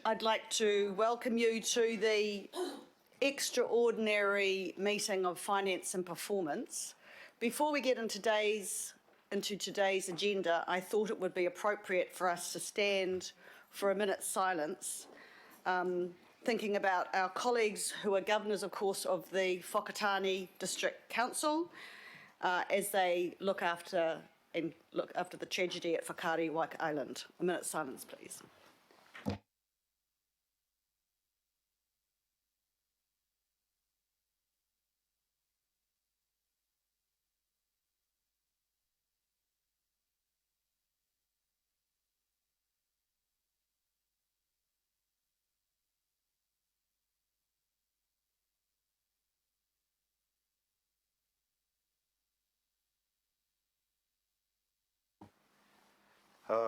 I'd like to welcome you to the extraordinary meeting of Finance and Performance. Before we get into today's agenda, I thought it would be appropriate for us to stand for a minute's silence, thinking about our colleagues who are governors, of course, of the Whakatane District Council, as they look after the tragedy at Whakaari Waika Island. A minute's silence, please.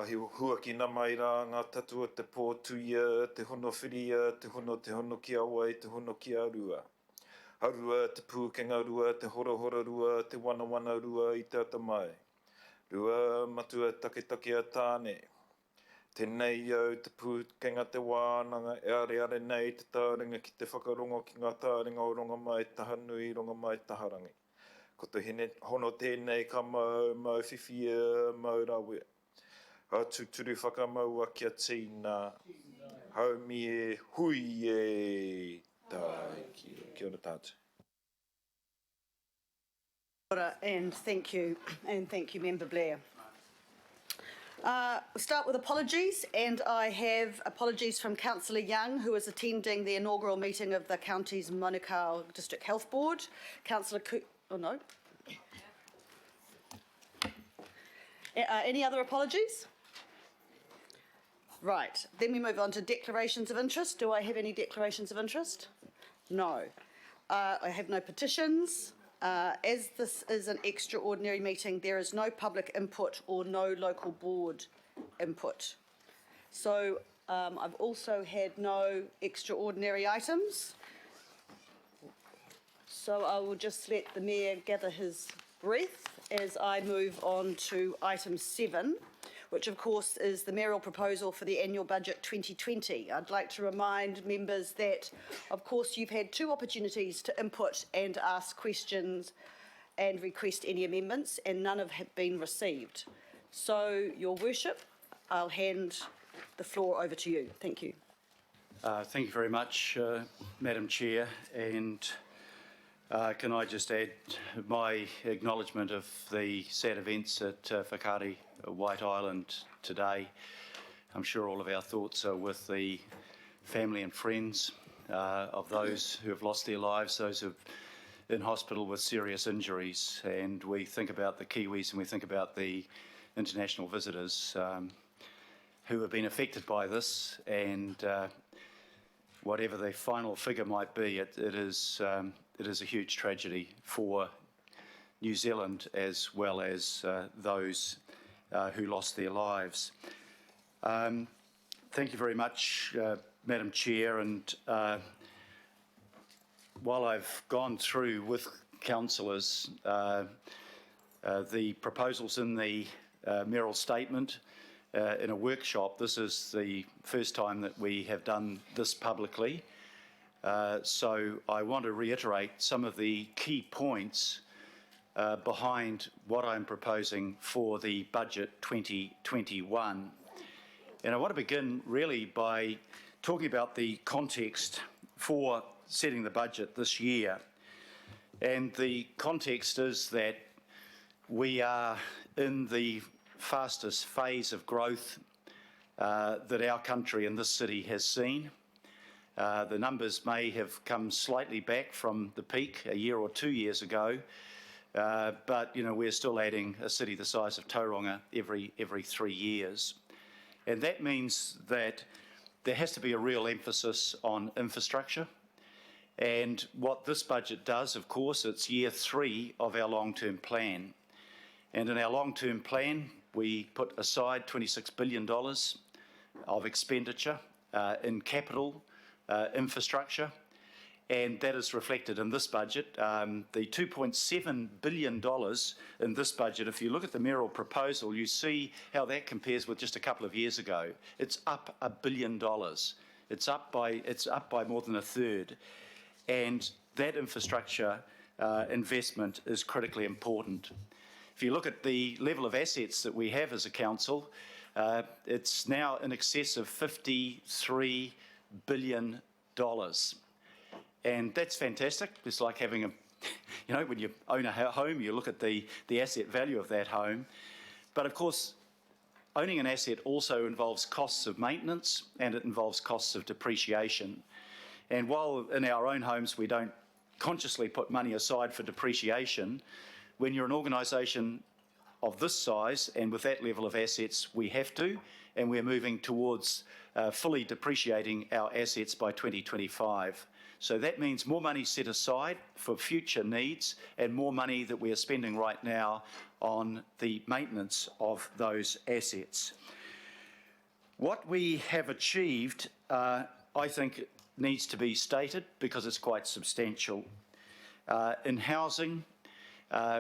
He hua ki nā mai rā ngā tatua te pōtuia, te hono whiria, te hono ki awa, te hono ki a rua. Harua, te pūkenga rua, te hora rua, te wana rua i te atamai. Rua matua take a tāne. Tēnei au te pūkenga te wānanga, e are nei te tāringa ki te whakarongo ki ngā tāringa o ronga mai taha nui, ronga mai taharangi. Ko te hono tēnei ka mau whiwhia, mau rawea. Ha tūturu whakamaua kia tīna, haumi e hui e tai. Kia ora tātou. And thank you, Member Blair. We'll start with apologies, and I have apologies from Councillor Young, who is attending the inaugural meeting of the county's Manukau District Health Board. Councillor any other apologies? Right, then we move on to declarations of interest. Do I have any declarations of interest? No. I have no petitions. As this is an extraordinary meeting, there is no public input or no local board input. So I've also had no extraordinary items. So I will just let the Mayor gather his breath as I move on to item 7, which of course is the mayoral proposal for the annual budget 2020. I'd like to remind members that of course you've had 2 opportunities to input and ask questions and request any amendments, and none have been received. So, Your Worship, I'll hand the floor over to you. Thank you. Thank you very much, Madam Chair, and can I just add my acknowledgement of the sad events at Whakaari White Island today. I'm sure all of our thoughts are with the family and friends of those who have lost their lives, those who are in hospital with serious injuries, and we think about the Kiwis and we think about the international visitors who have been affected by this, and whatever the final figure might be, it is a huge tragedy for New Zealand as well as those who lost their lives. Thank you very much, Madam Chair, and while I've gone through with councillors the proposals in the mayoral statement in a workshop, this is the first time that we have done this publicly. So I want to reiterate some of the key points behind what I'm proposing for the budget 2021. And I want to begin really by talking about the context for setting the budget this year. And the context is that we are in the fastest phase of growth that our country and this city has seen. The numbers may have come slightly back from the peak a year or 2 years ago, but we're still adding a city the size of Tauranga every 3 years. And that means that there has to be a real emphasis on infrastructure. And what this budget does, of course, it's year 3 of our long-term plan. And in our long-term plan, we put aside $26 billion of expenditure in capital infrastructure, and that is reflected in this budget. The $2.7 billion in this budget, if you look at the mayoral proposal, you see how that compares with just a couple of years ago. It's up $1 billion It's up by more than a third. And that infrastructure investment is critically important. If you look at the level of assets that we have as a council, it's now in excess of $53 billion. And that's fantastic. It's like having a, you know, when you own a home, you look at the asset value of that home. But of course, owning an asset also involves costs of maintenance and it involves costs of depreciation. And while in our own homes we don't consciously put money aside for depreciation, when you're an organisation of this size and with that level of assets, we have to, and we're moving towards fully depreciating our assets by 2025. So that means more money set aside for future needs and more money that we are spending right now on the maintenance of those assets. What we have achieved, I think, needs to be stated because it's quite substantial. In housing,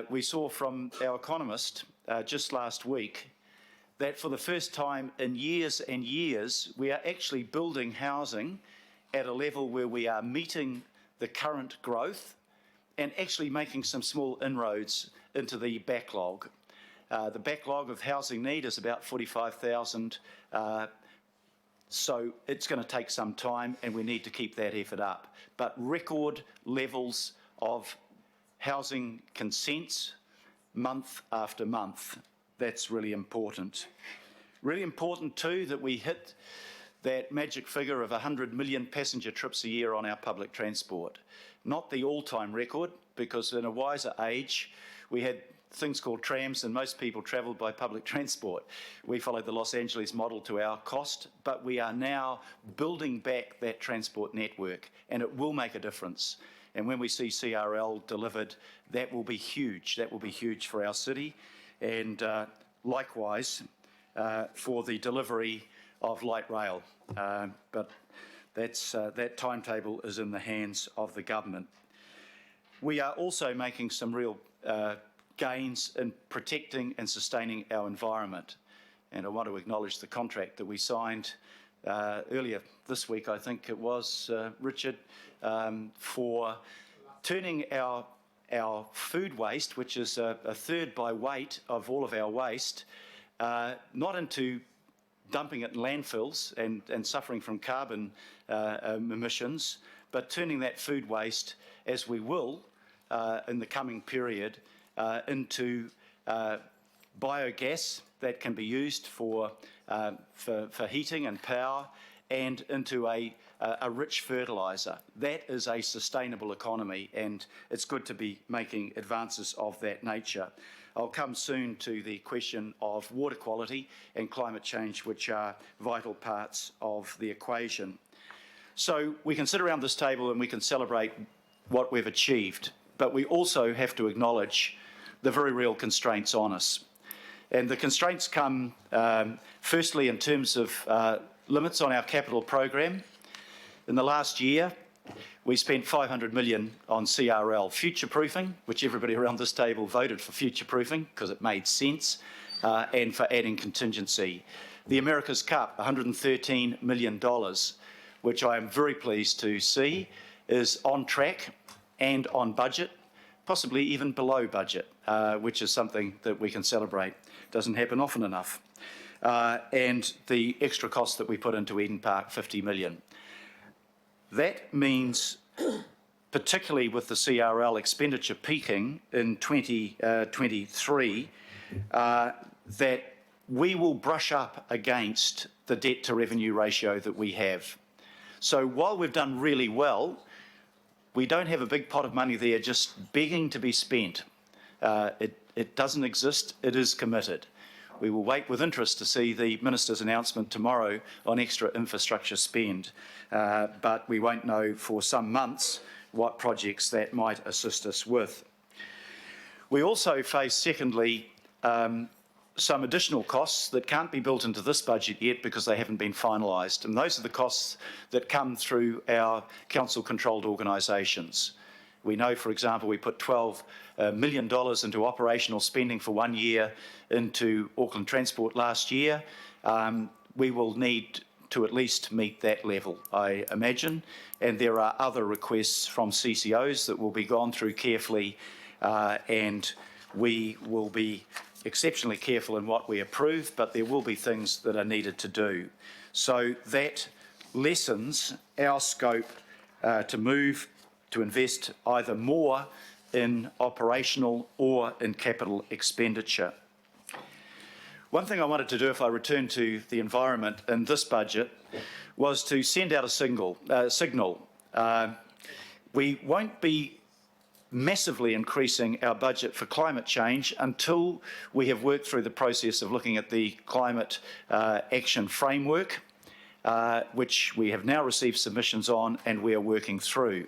we saw from our economist just last week that for the first time in years and years, we are actually building housing at a level where we are meeting the current growth and actually making some small inroads into the backlog. The backlog of housing need is about 45,000, so it's going to take some time and we need to keep that effort up. But record levels of housing consents month after month, that's really important. Really important too that we hit that magic figure of 100 million passenger trips a year on our public transport. Not the all-time record, because in a wiser age, we had things called trams and most people travelled by public transport. We followed the Los Angeles model to our cost, but we are now building back that transport network and it will make a difference. And when we see CRL delivered, that will be huge. That will be huge for our city and likewise for the delivery of light rail, but that timetable is in the hands of the government. We are also making some real gains in protecting and sustaining our environment, and I want to acknowledge the contract that we signed earlier this week, I think it was, Richard, for turning our food waste, which is a third by weight of all of our waste, not into dumping it in landfills and suffering from carbon emissions, but turning that food waste, as we will in the coming period, into biogas that can be used for heating and power, and into a rich fertiliser. That is a sustainable economy, and it's good to be making advances of that nature. I'll come soon to the question of water quality and climate change, which are vital parts of the equation. So we can sit around this table and we can celebrate what we've achieved, but we also have to acknowledge the very real constraints on us. And the constraints come firstly in terms of limits on our capital program. In the last year, we spent $500 million on CRL future-proofing, which everybody around this table voted for future-proofing because it made sense, and for adding contingency. The America's Cup, $113 million, which I am very pleased to see is on track and on budget, possibly even below budget, which is something that we can celebrate. Doesn't happen often enough. And the extra cost that we put into Eden Park, $50 million. That means, particularly with the CRL expenditure peaking in 2023, that we will brush up against the debt to revenue ratio that we have. So while we've done really well, we don't have a big pot of money there just begging to be spent. It doesn't exist, it is committed. We will wait with interest to see the Minister's announcement tomorrow on extra infrastructure spend, but we won't know for some months what projects that might assist us with. We also face, secondly, some additional costs that can't be built into this budget yet because they haven't been finalised, and those are the costs that come through our council-controlled organisations. We know, for example, we put $12 million into operational spending for 1 year into Auckland Transport last year. We will need to at least meet that level, I imagine. And there are other requests from CCOs that will be gone through carefully, and we will be exceptionally careful in what we approve, but there will be things that are needed to do. So that lessens our scope to move to invest either more in operational or in capital expenditure. One thing I wanted to do, if I return to the environment in this budget, was to send out a signal. We won't be massively increasing our budget for climate change until we have worked through the process of looking at the climate action framework, which we have now received submissions on and we are working through.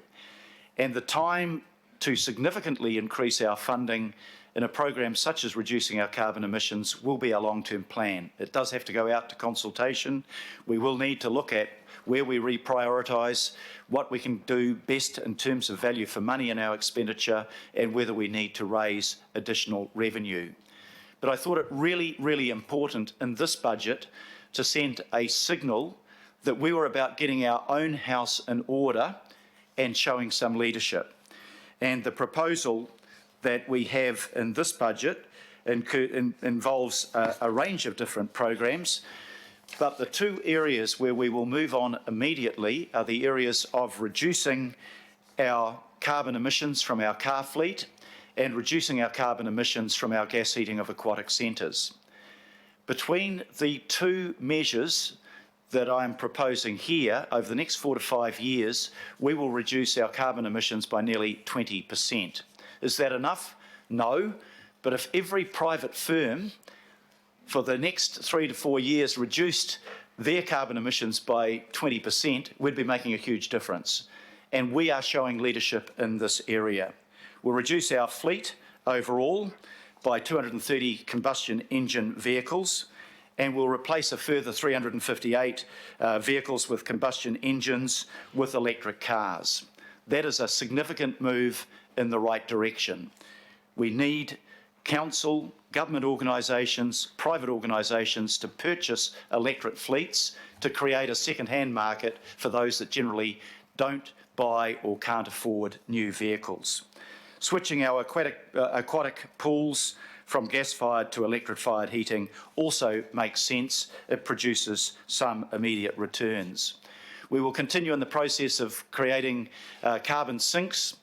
And the time to significantly increase our funding in a program such as reducing our carbon emissions will be our long-term plan. It does have to go out to consultation. We will need to look at where we reprioritise, what we can do best in terms of value for money in our expenditure, and whether we need to raise additional revenue. But I thought it really, really important in this budget to send a signal that we were about getting our own house in order and showing some leadership. And the proposal that we have in this budget involves a range of different programs, but the two areas where we will move on immediately are the areas of reducing our carbon emissions from our car fleet and reducing our carbon emissions from our gas heating of aquatic centres. Between the two measures that I'm proposing here, over the next 4 to 5 years, we will reduce our carbon emissions by nearly 20%. Is that enough? No, but if every private firm for the next 3 to 4 years reduced their carbon emissions by 20%, we'd be making a huge difference. And we are showing leadership in this area. We'll reduce our fleet overall by 230 combustion engine vehicles, and we'll replace a further 358 vehicles with combustion engines with electric cars. That is a significant move in the right direction. We need council, government organisations, private organisations to purchase electric fleets to create a second-hand market for those that generally don't buy or can't afford new vehicles. Switching our aquatic pools from gas-fired to electric-fired heating also makes sense. It produces some immediate returns. We will continue in the process of creating carbon sinks.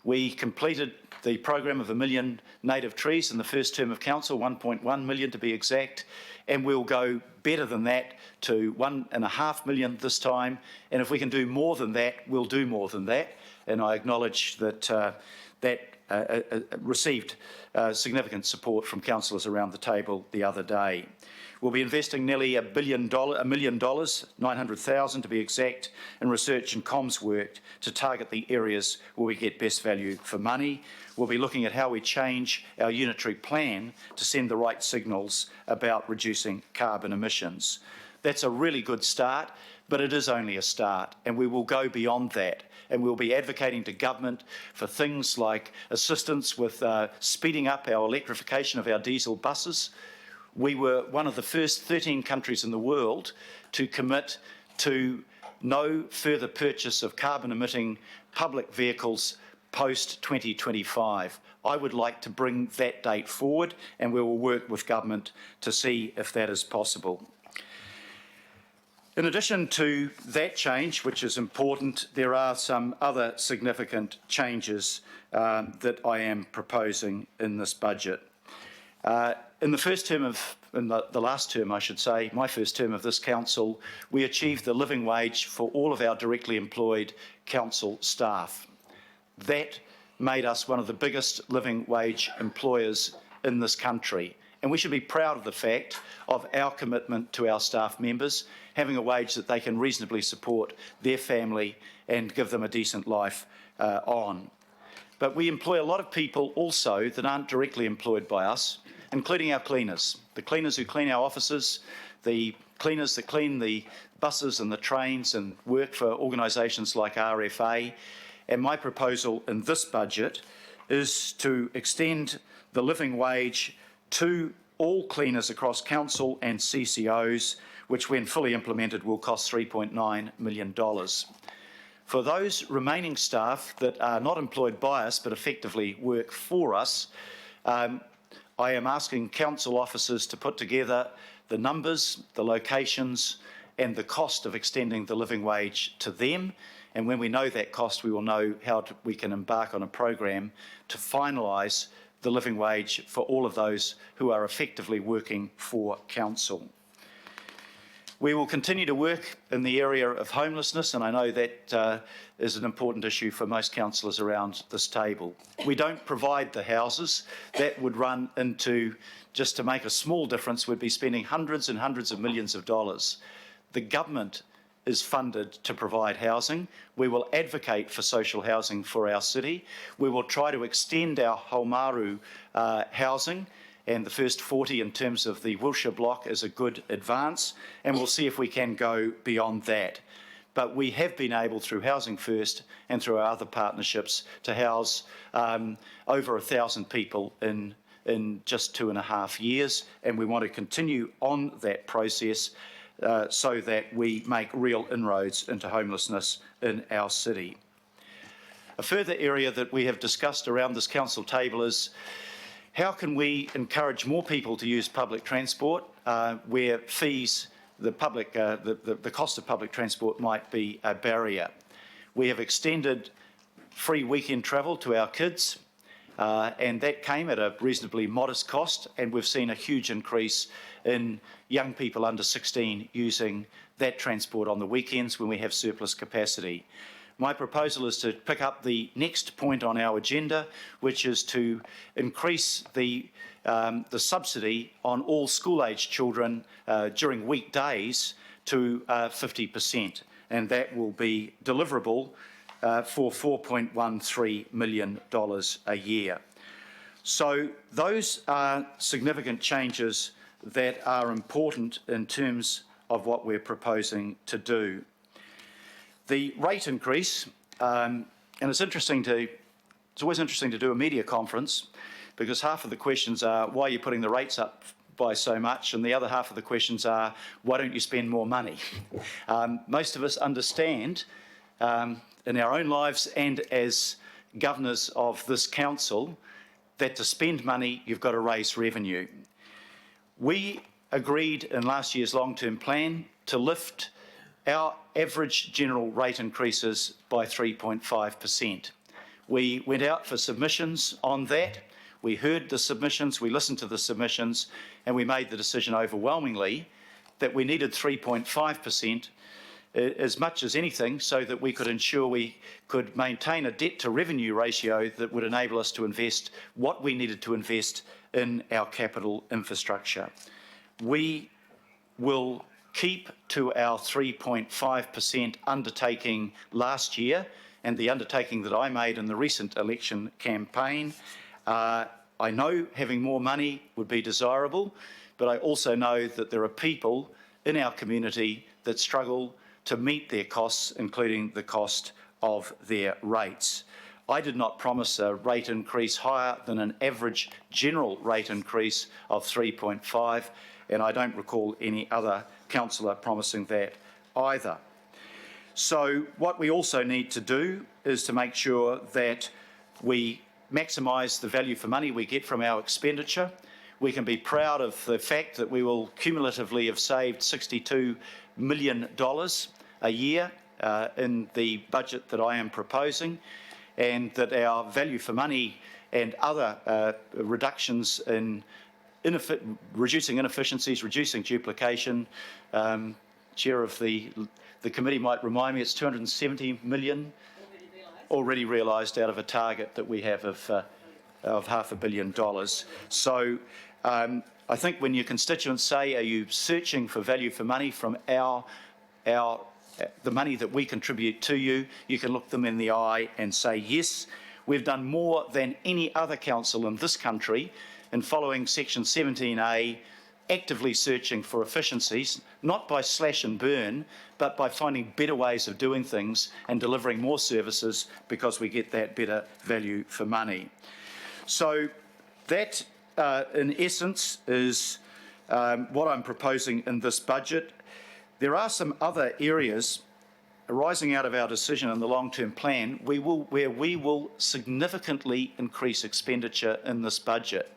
We completed the program of 1 million native trees in the first term of council, 1.1 million to be exact, and we'll go better than that to 1.5 million this time. And if we can do more than that, we'll do more than that. And I acknowledge that that received significant support from councillors around the table the other day. We'll be investing nearly $1 million, 900,000 to be exact, in research and comms work to target the areas where we get best value for money. We'll be looking at how we change our unitary plan to send the right signals about reducing carbon emissions. That's a really good start, but it is only a start, and we will go beyond that. And we'll be advocating to government for things like assistance with speeding up our electrification of our diesel buses. We were one of the first 13 countries in the world to commit to no further purchase of carbon-emitting public vehicles post-2025. I would like to bring that date forward, and we will work with government to see if that is possible. In addition to that change, which is important, there are some other significant changes that I am proposing in this budget. In the first term the last term, I should say, my first term of this council, we achieved the living wage for all of our directly employed council staff. That made us one of the biggest living wage employers in this country. And we should be proud of the fact of our commitment to our staff members, having a wage that they can reasonably support their family and give them a decent life on. But we employ a lot of people also that aren't directly employed by us, including our cleaners, the cleaners who clean our offices, the cleaners that clean the buses and the trains and work for organisations like RFA. And my proposal in this budget is to extend the living wage to all cleaners across council and CCOs which when fully implemented will cost $3.9 million. For those remaining staff that are not employed by us but effectively work for us, I am asking council officers to put together the numbers, the locations and the cost of extending the living wage to them. And when we know that cost, we will know how we can embark on a program to finalise the living wage for all of those who are effectively working for council. We will continue to work in the area of homelessness, and I know that is an important issue for most councillors around this table. We don't provide the houses. That would run into, just to make a small difference, we'd be spending hundreds and hundreds of millions of dollars. The government is funded to provide housing. We will advocate for social housing for our city. We will try to extend our Haumaru housing, and the first 40 in terms of the Wilshire block is a good advance, and we'll see if we can go beyond that. But we have been able, through Housing First and through our other partnerships, to house over 1,000 people in just 2.5 years, and we want to continue on that process so that we make real inroads into homelessness in our city. A further area that we have discussed around this council table is how can we encourage more people to use public transport where fees, the cost of public transport might be a barrier. We have extended free weekend travel to our kids and that came at a reasonably modest cost, and we've seen a huge increase in young people under 16 using that transport on the weekends when we have surplus capacity. My proposal is to pick up the next point on our agenda, which is to increase the subsidy on all school-aged children during weekdays to 50%, and that will be deliverable for $4.13 million a year. So those are significant changes that are important in terms of what we're proposing to do. The rate increase, and it's always interesting to do a media conference because half of the questions are, why are you putting the rates up by so much? And the other half of the questions are, why don't you spend more money? Most of us understand in our own lives and as governors of this council that to spend money, you've got to raise revenue. We agreed in last year's long-term plan to lift our average general rate increases by 3.5%. We went out for submissions on that. We heard the submissions, we listened to the submissions, and we made the decision overwhelmingly that we needed 3.5% as much as anything so that we could ensure we could maintain a debt to revenue ratio that would enable us to invest what we needed to invest in our capital infrastructure. We will keep to our 3.5% undertaking last year and the undertaking that I made in the recent election campaign. I know having more money would be desirable, but I also know that there are people in our community that struggle to meet their costs, including the cost of their rates. I did not promise a rate increase higher than an average general rate increase of 3.5%, and I don't recall any other councillor promising that either. So what we also need to do is to make sure that we maximise the value for money we get from our expenditure. We can be proud of the fact that we will cumulatively have saved $62 million a year in the budget that I am proposing, and that our value for money and other reductions in reducing inefficiencies, reducing duplication. Chair of the committee might remind me, it's $270 million already realised out of a target that we have of $500 million. So I think when your constituents say, are you searching for value for money from the money that we contribute to you, you can look them in the eye and say, yes, we've done more than any other council in this country in following Section 17A, actively searching for efficiencies, not by slash and burn, but by finding better ways of doing things and delivering more services because we get that better value for money. So that, in essence, is what I'm proposing in this budget. There are some other areas arising out of our decision in the long-term plan where we will significantly increase expenditure in this budget.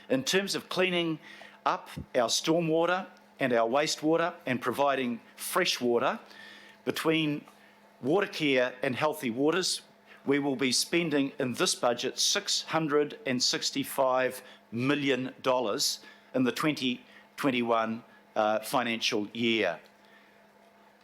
In terms of cleaning up our stormwater and our wastewater and providing fresh water, between Watercare and Healthy Waters, we will be spending in this budget $665 million in the 2021 financial year.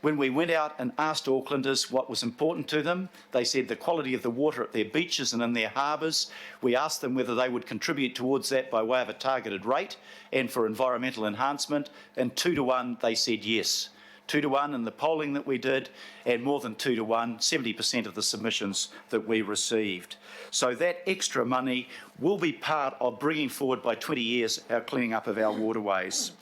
When we went out and asked Aucklanders what was important to them, they said the quality of the water at their beaches and in their harbours. We asked them whether they would contribute towards that by way of a targeted rate and for environmental enhancement, and 2 to 1 they said yes. 2 to 1 in the polling that we did, and more than 2 to 1, 70% of the submissions that we received. So that extra money will be part of bringing forward by 20 years our cleaning up of our waterways.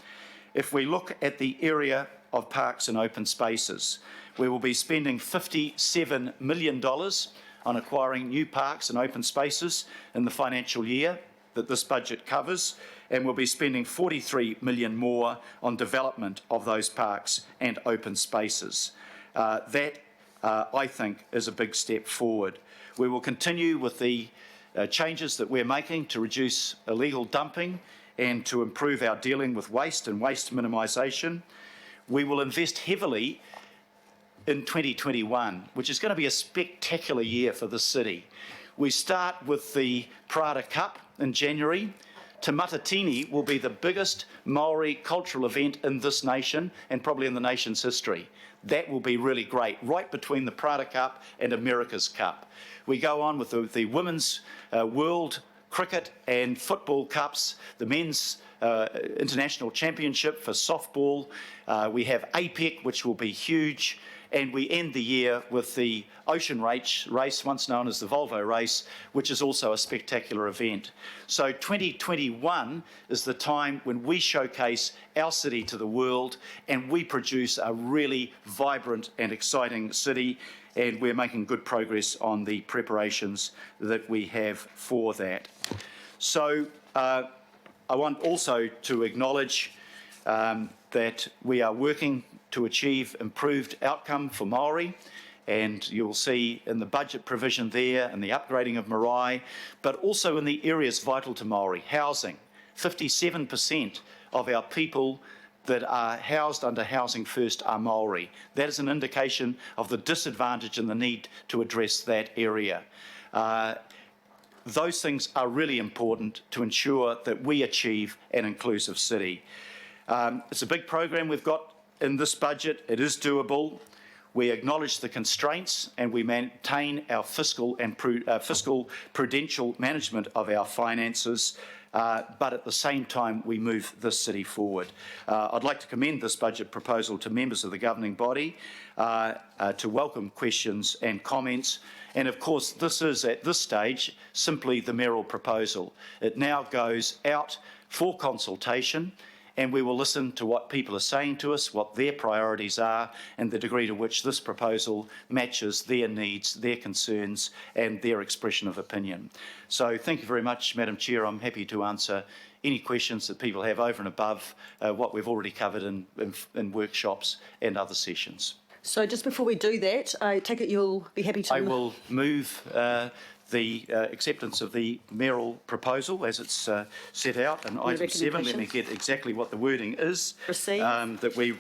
If we look at the area of parks and open spaces, we will be spending $57 million on acquiring new parks and open spaces in the financial year that this budget covers, and we'll be spending $43 million more on development of those parks and open spaces. That, I think, is a big step forward. We will continue with the changes that we're making to reduce illegal dumping and to improve our dealing with waste and waste minimisation. We will invest heavily in 2021, which is going to be a spectacular year for the city. We start with the Parada Cup in January. Te Matatini will be the biggest Māori cultural event in this nation and probably in the nation's history. That will be really great, right between the Parada Cup and America's Cup. We go on with the Women's World Cricket and Football Cups, the Men's International Championship for softball. We have APEC, which will be huge. And we end the year with the Ocean race, once known as the Volvo race, which is also a spectacular event. So 2021 is the time when we showcase our city to the world and we produce a really vibrant and exciting city, and we're making good progress on the preparations that we have for that. So I want also to acknowledge that we are working to achieve improved outcome for Māori, and you'll see in the budget provision there and the upgrading of Marae, but also in the areas vital to Māori, housing. 57% of our people that are housed under Housing First are Māori. That is an indication of the disadvantage and the need to address that area. Those things are really important to ensure that we achieve an inclusive city. It's a big program we've got in this budget. It is doable. We acknowledge the constraints and we maintain our fiscal and prudential management of our finances, but at the same time we move this city forward. I'd like to commend this budget proposal to members of the governing body, to welcome questions and comments. And of course, this is at this stage simply the mayoral proposal. It now goes out for consultation, and we will listen to what people are saying to us, what their priorities are, and the degree to which this proposal matches their needs, their concerns, and their expression of opinion. So thank you very much, Madam Chair. I'm happy to answer any questions that people have over and above what we've already covered in workshops and other sessions. So just before we do that, I take it you'll be happy to... I will move the acceptance of the mayoral proposal as it's set out in item 7. Let me get exactly what the wording is. Receive. That we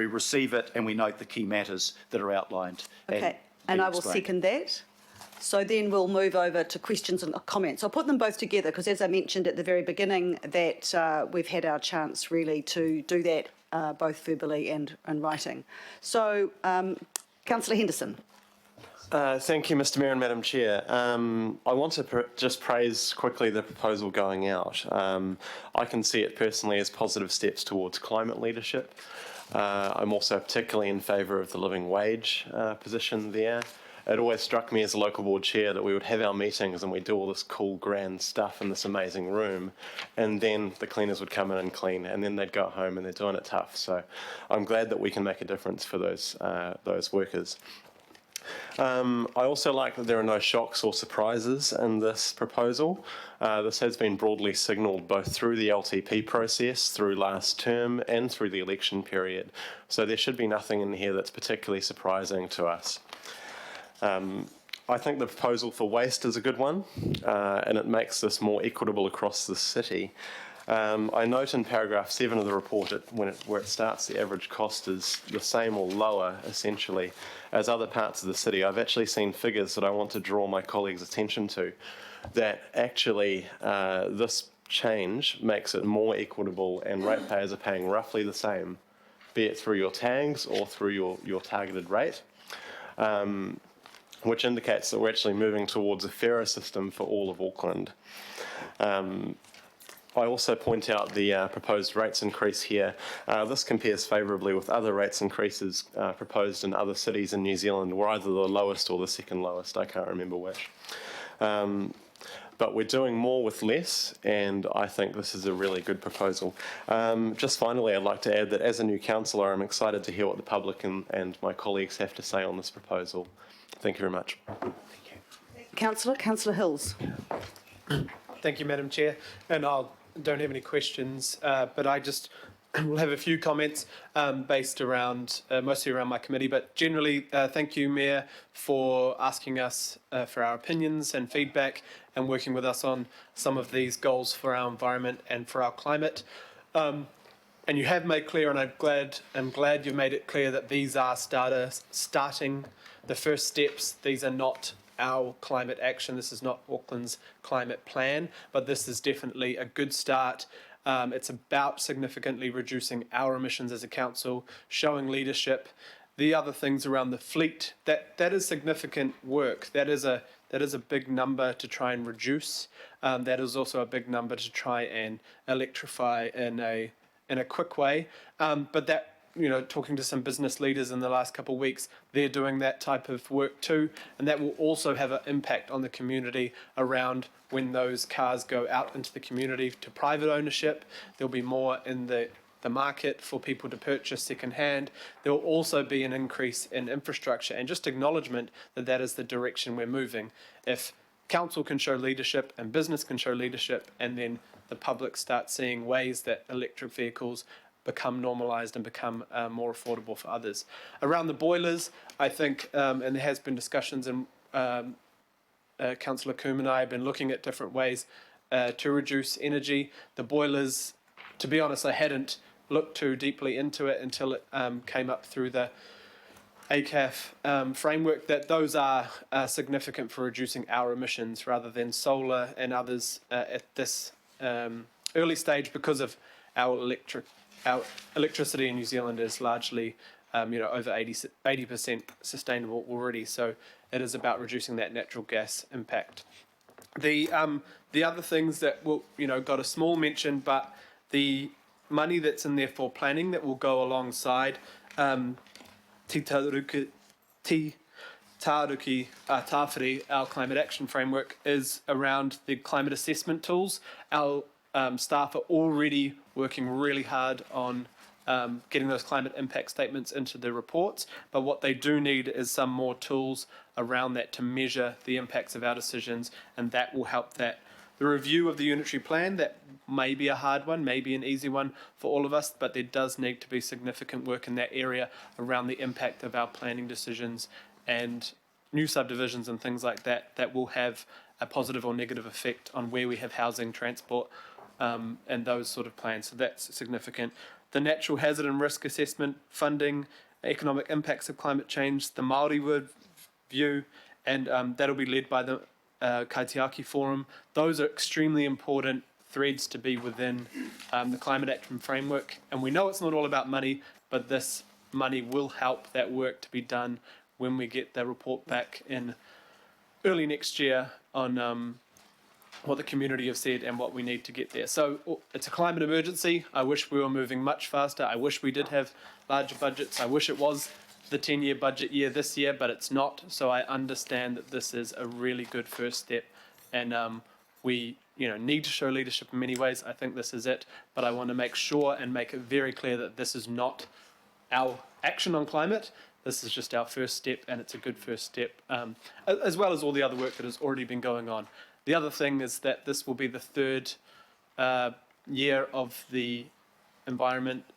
receive it and we note the key matters that are outlined. Okay, and I will second that. So then we'll move over to questions and comments. I'll put them both together because, as I mentioned at the very beginning, that we've had our chance really to do that both verbally and in writing. So, Councillor Henderson. Thank you, Mr. Mayor and Madam Chair. I want to just praise quickly the proposal going out. I can see it personally as positive steps towards climate leadership. I'm also particularly in favour of the living wage position there. It always struck me as a local board chair that we would have our meetings and we'd do all this cool, grand stuff in this amazing room, and then the cleaners would come in and clean, and then they'd go home and they're doing it tough. So I'm glad that we can make a difference for those workers. I also like that there are no shocks or surprises in this proposal. This has been broadly signalled both through the LTP process, through last term, and through the election period. So there should be nothing in here that's particularly surprising to us. I think the proposal for waste is a good one, and it makes this more equitable across the city. I note in paragraph 7 of the report where it starts, the average cost is the same or lower, essentially, as other parts of the city. I've actually seen figures that I want to draw my colleagues' attention to, that actually this change makes it more equitable and ratepayers are paying roughly the same, be it through your tags or through your targeted rate. Which indicates that we're actually moving towards a fairer system for all of Auckland. I also point out the proposed rates increase here. This compares favourably with other rates increases proposed in other cities in New Zealand. We're either the lowest or the second lowest, I can't remember which. But we're doing more with less, and I think this is a really good proposal. Just finally, I'd like to add that as a new councillor, I'm excited to hear what the public and my colleagues have to say on this proposal. Thank you very much. Councillor Hills. Thank you, Madam Chair. And I don't have any questions, but I just will have a few comments based around, mostly around my committee. But generally, thank you, Mayor, for asking us for our opinions and feedback and working with us on some of these goals for our environment and for our climate. And you have made clear, and I'm glad you've made it clear that these are starting the first steps. These are not our climate action. This is not Auckland's climate plan, but this is definitely a good start. It's about significantly reducing our emissions as a council, showing leadership. The other things around the fleet, that is significant work. That is a big number to try and reduce. That is also a big number to try and electrify in a quick way. But that, talking to some business leaders in the last couple of weeks, they're doing that type of work too, and that will also have an impact on the community around when those cars go out into the community to private ownership. There'll be more in the market for people to purchase second-hand. There will also be an increase in infrastructure and just acknowledgement that that is the direction we're moving. If council can show leadership and business can show leadership, and then the public start seeing ways that electric vehicles become normalised and become more affordable for others. Around the boilers, I think, and there has been discussions, and Councillor Coombe and I have been looking at different ways to reduce energy. The boilers, to be honest, I hadn't looked too deeply into it until it came up through the ACAF framework, that those are significant for reducing our emissions rather than solar and others at this early stage, because of our electricity in New Zealand is largely over 80% sustainable already. So it is about reducing that natural gas impact. The other things that will got a small mention, but the money that's in there for planning that will go alongside Te Taruki Tāwhiri, our climate action framework, is around the climate assessment tools. Our staff are already working really hard on getting those climate impact statements into the reports, but what they do need is some more tools around that to measure the impacts of our decisions, and that will help that. The review of the unitary plan, that may be a hard one, may be an easy one for all of us, but there does need to be significant work in that area around the impact of our planning decisions and new subdivisions and things like that, that will have a positive or negative effect on where we have housing, transport, and those sort of plans. So that's significant. The natural hazard and risk assessment, funding, economic impacts of climate change, the Māori word view, and that'll be led by the Kaitiaki Forum. Those are extremely important threads to be within the climate action framework. And we know it's not all about money, but this money will help that work to be done when we get the report back in early next year on what the community have said and what we need to get there. So it's a climate emergency. I wish we were moving much faster. I wish we did have larger budgets. I wish it was the 10-year budget year this year, but it's not. So I understand that this is a really good first step, and we need to show leadership in many ways. I think this is it, but I want to make sure and make it very clear that this is not our action on climate. this is just our first step, and it's a good first step, as well as all the other work that has already been going on. The other thing is that this will be the third year of the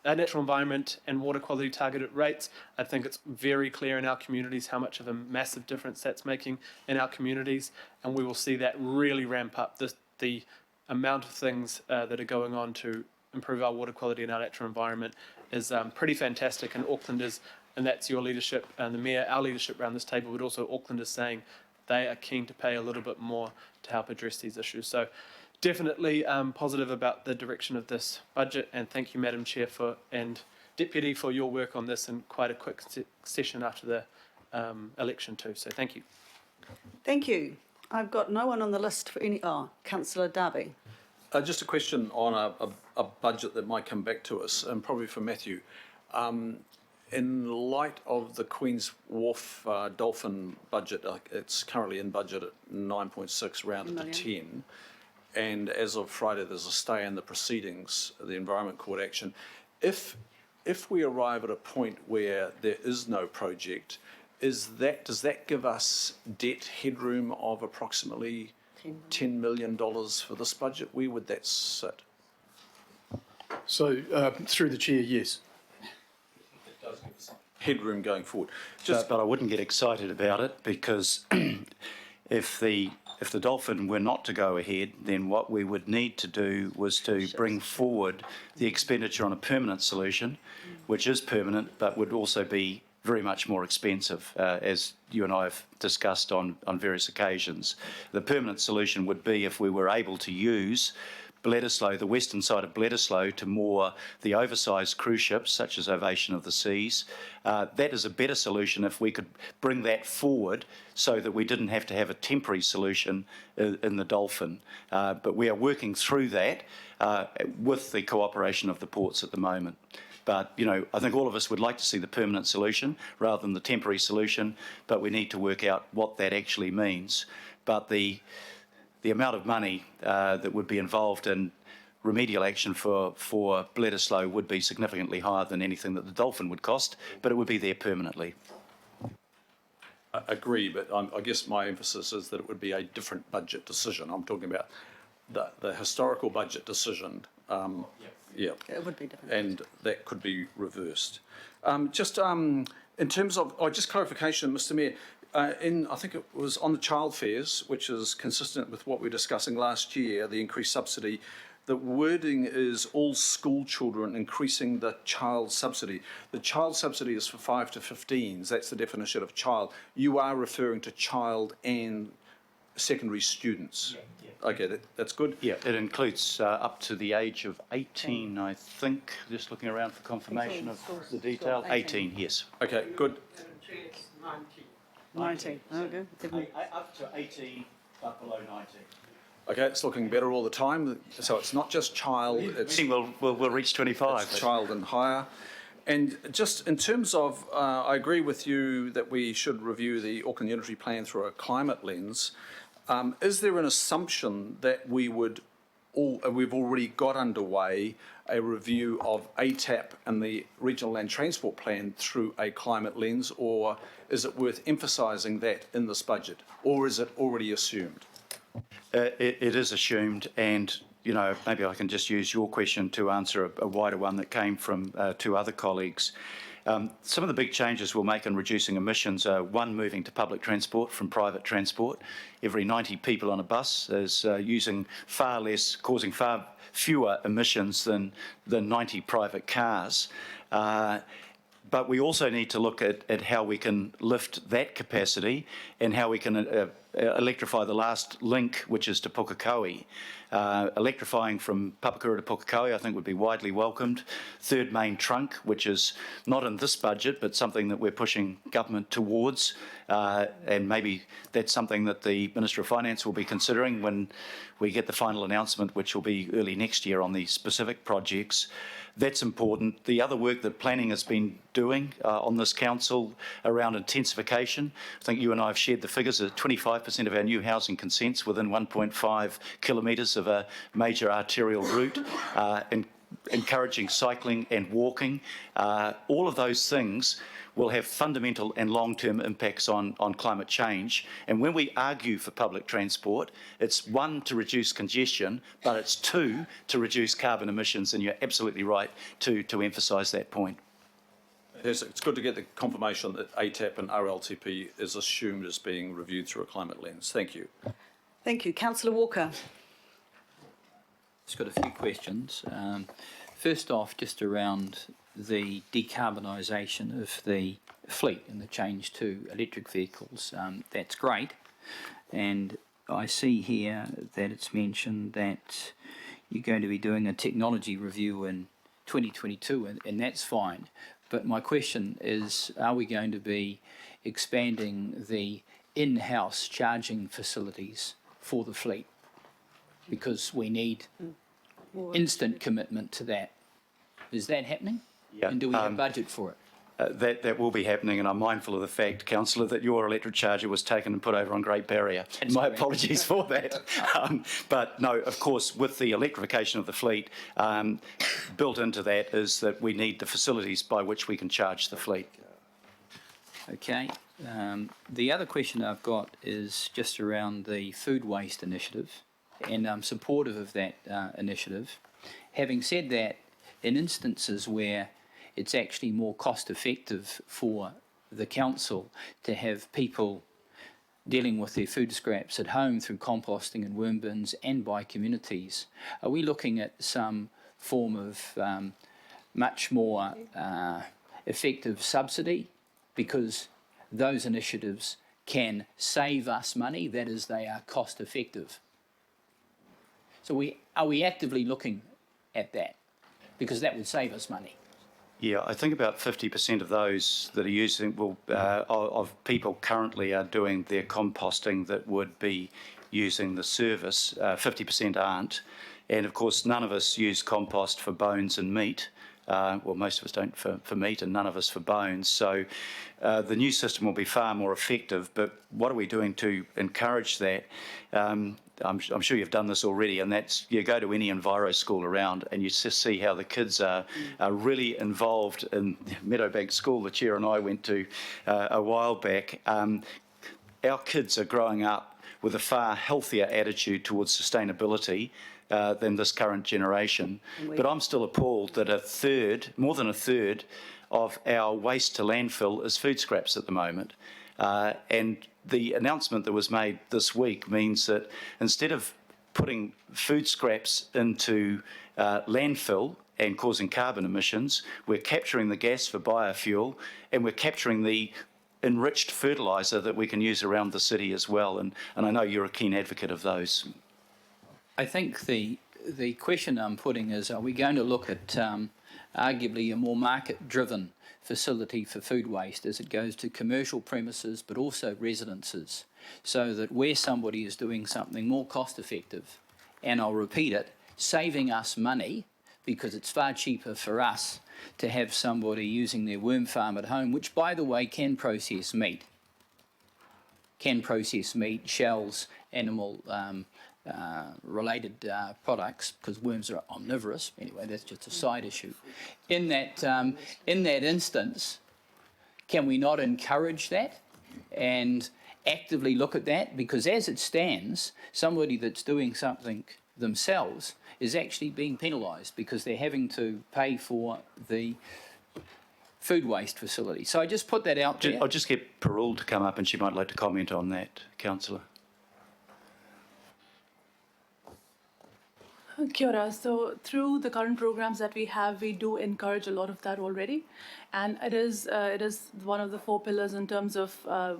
natural environment and water quality targeted rates. I think it's very clear in our communities how much of a massive difference that's making in our communities, and we will see that really ramp up. The amount of things that are going on to improve our water quality and our natural environment is pretty fantastic, and Auckland is, and that's your leadership and the Mayor, our leadership around this table, but also Auckland is saying they are keen to pay a little bit more to help address these issues. So definitely positive about the direction of this budget, and thank you, Madam Chair, and Deputy, for your work on this in quite a quick session after the election too. So thank you. Thank you. I've got no one on the list for any, Councillor Darby. Just a question on a budget that might come back to us, and probably for Matthew. In light of the Queen's Wharf Dolphin budget, it's currently in budget at 9.6, rounded to 10. And as of Friday, there's a stay in the proceedings, the Environment Court action. If we arrive at a point where there is no project, does that give us debt headroom of approximately $10 million for this budget? Where would that sit? So, through the chair, yes. Headroom going forward. But I wouldn't get excited about it, because if the Dolphin were not to go ahead, then what we would need to do was to bring forward the expenditure on a permanent solution, which is permanent but would also be very much more expensive, as you and I have discussed on various occasions. The permanent solution would be if we were able to use Bledisloe, the western side of Bledisloe, to moor the oversized cruise ships such as Ovation of the Seas. That is a better solution if we could bring that forward so that we didn't have to have a temporary solution in the Dolphin. But we are working through that with the cooperation of the ports at the moment. But, you know, I think all of us would like to see the permanent solution rather than the temporary solution, but we need to work out what that actually means. But the amount of money that would be involved in remedial action for Bledisloe would be significantly higher than anything that the Dolphin would cost, but it would be there permanently. I agree, but I guess my emphasis is that it would be a different budget decision. I'm talking about the historical budget decision. Yeah. It would be different. And that could be reversed. In terms of, just clarification, Mr. Mayor, I think it was on the child fares, which is consistent with what we were discussing last year, the increased subsidy. The wording is all school children increasing the child subsidy. The child subsidy is for 5 to 15s. That's the definition of child. You are referring to child and secondary students. Yeah. Okay, that's good. Yeah, it includes up to the age of 18, I think. Just looking around for confirmation of the detail. 18, yes. Okay, good. 19. Okay. Up to 18, but below 19. Okay, it's looking better all the time. So it's not just child, it's We'll reach 25. it's child and higher. And just in terms of, I agree with you that we should review the Auckland Energy Plan through a climate lens. Is there an assumption that we've already got underway a review of ATAP and the Regional Land Transport Plan through a climate lens, or is it worth emphasising that in this budget, or is it already assumed? It is assumed, and you know, maybe I can just use your question to answer a wider one that came from two other colleagues. Some of the big changes we'll make in reducing emissions are, one, moving to public transport from private transport. Every 90 people on a bus is using far less, causing far fewer emissions than 90 private cars. But we also need to look at how we can lift that capacity and how we can electrify the last link, which is to Pukekohe. Electrifying from Papakura to Pukekohe, I think, would be widely welcomed. Third main trunk, which is not in this budget, but something that we're pushing government towards. And maybe that's something that the Minister of Finance will be considering when we get the final announcement, which will be early next year on the specific projects. That's important. The other work that planning has been doing on this council around intensification, I think you and I have shared the figures that 25% of our new housing consents within 1.5 kilometres of a major arterial route. And encouraging cycling and walking. All of those things will have fundamental and long-term impacts on climate change. And when we argue for public transport, it's one, to reduce congestion, but it's two, to reduce carbon emissions. And you're absolutely right to emphasise that point. It's good to get the confirmation that ATAP and RLTP is assumed as being reviewed through a climate lens. Thank you. Thank you. Councillor Walker. Just got a few questions. First off, just around the decarbonisation of the fleet and the change to electric vehicles. That's great. And I see here that it's mentioned that you're going to be doing a technology review in 2022, and that's fine. But my question is, are we going to be expanding the in-house charging facilities for the fleet? Because we need instant commitment to that. Is that happening? Yeah, And do we have budget for it? That will be happening, and I'm mindful of the fact, Councillor, that your electric charger was taken and put over on Great Barrier. That's My correct. apologies for that. But no, of course, with the electrification of the fleet, built into that is that we need the facilities by which we can charge the fleet. Okay. The other question I've got is just around the food waste initiative, and I'm supportive of that initiative. Having said that, in instances where it's actually more cost effective for the council to have people dealing with their food scraps at home through composting and worm bins and by communities, are we looking at some form of much more effective subsidy? Because those initiatives can save us money, that is, they are cost effective. So are we actively looking at that? Because that would save us money. Yeah, I think about 50% of those that are using of people currently are doing their composting that would be using the service. 50% aren't. And of course, none of us use compost for bones and meat. Well, most of us don't for meat, and none of us for bones. So the new system will be far more effective. But what are we doing to encourage that? I'm sure you've done this already, and that's you go to any Enviro school around and you just see how the kids are really involved in Meadowbank School. The chair and I went to a while back. Our kids are growing up with a far healthier attitude towards sustainability than this current generation. But I'm still appalled that more than a third of our waste to landfill is food scraps at the moment. And the announcement that was made this week means that instead of putting food scraps into landfill and causing carbon emissions, we're capturing the gas for biofuel, and we're capturing the enriched fertiliser that we can use around the city as well. And I know you're a keen advocate of those. I think the question I'm putting is, are we going to look at arguably a more market-driven facility for food waste as it goes to commercial premises but also residences, so that where somebody is doing something more cost-effective, and I'll repeat it, saving us money, because it's far cheaper for us to have somebody using their worm farm at home, which, by the way, can process meat, shells, animal related products, because worms are omnivorous. Anyway, that's just a side issue. In that instance, can we not encourage that and actively look at that? Because as it stands, somebody that's doing something themselves is actually being penalised because they're having to pay for the food waste facility. So I just put that out there. I'll just get Parul to come up, and she might like to comment on that, Councillor. Kia ora. So through the current programs that we have, we do encourage a lot of that already. And it is one of the 4 pillars in terms of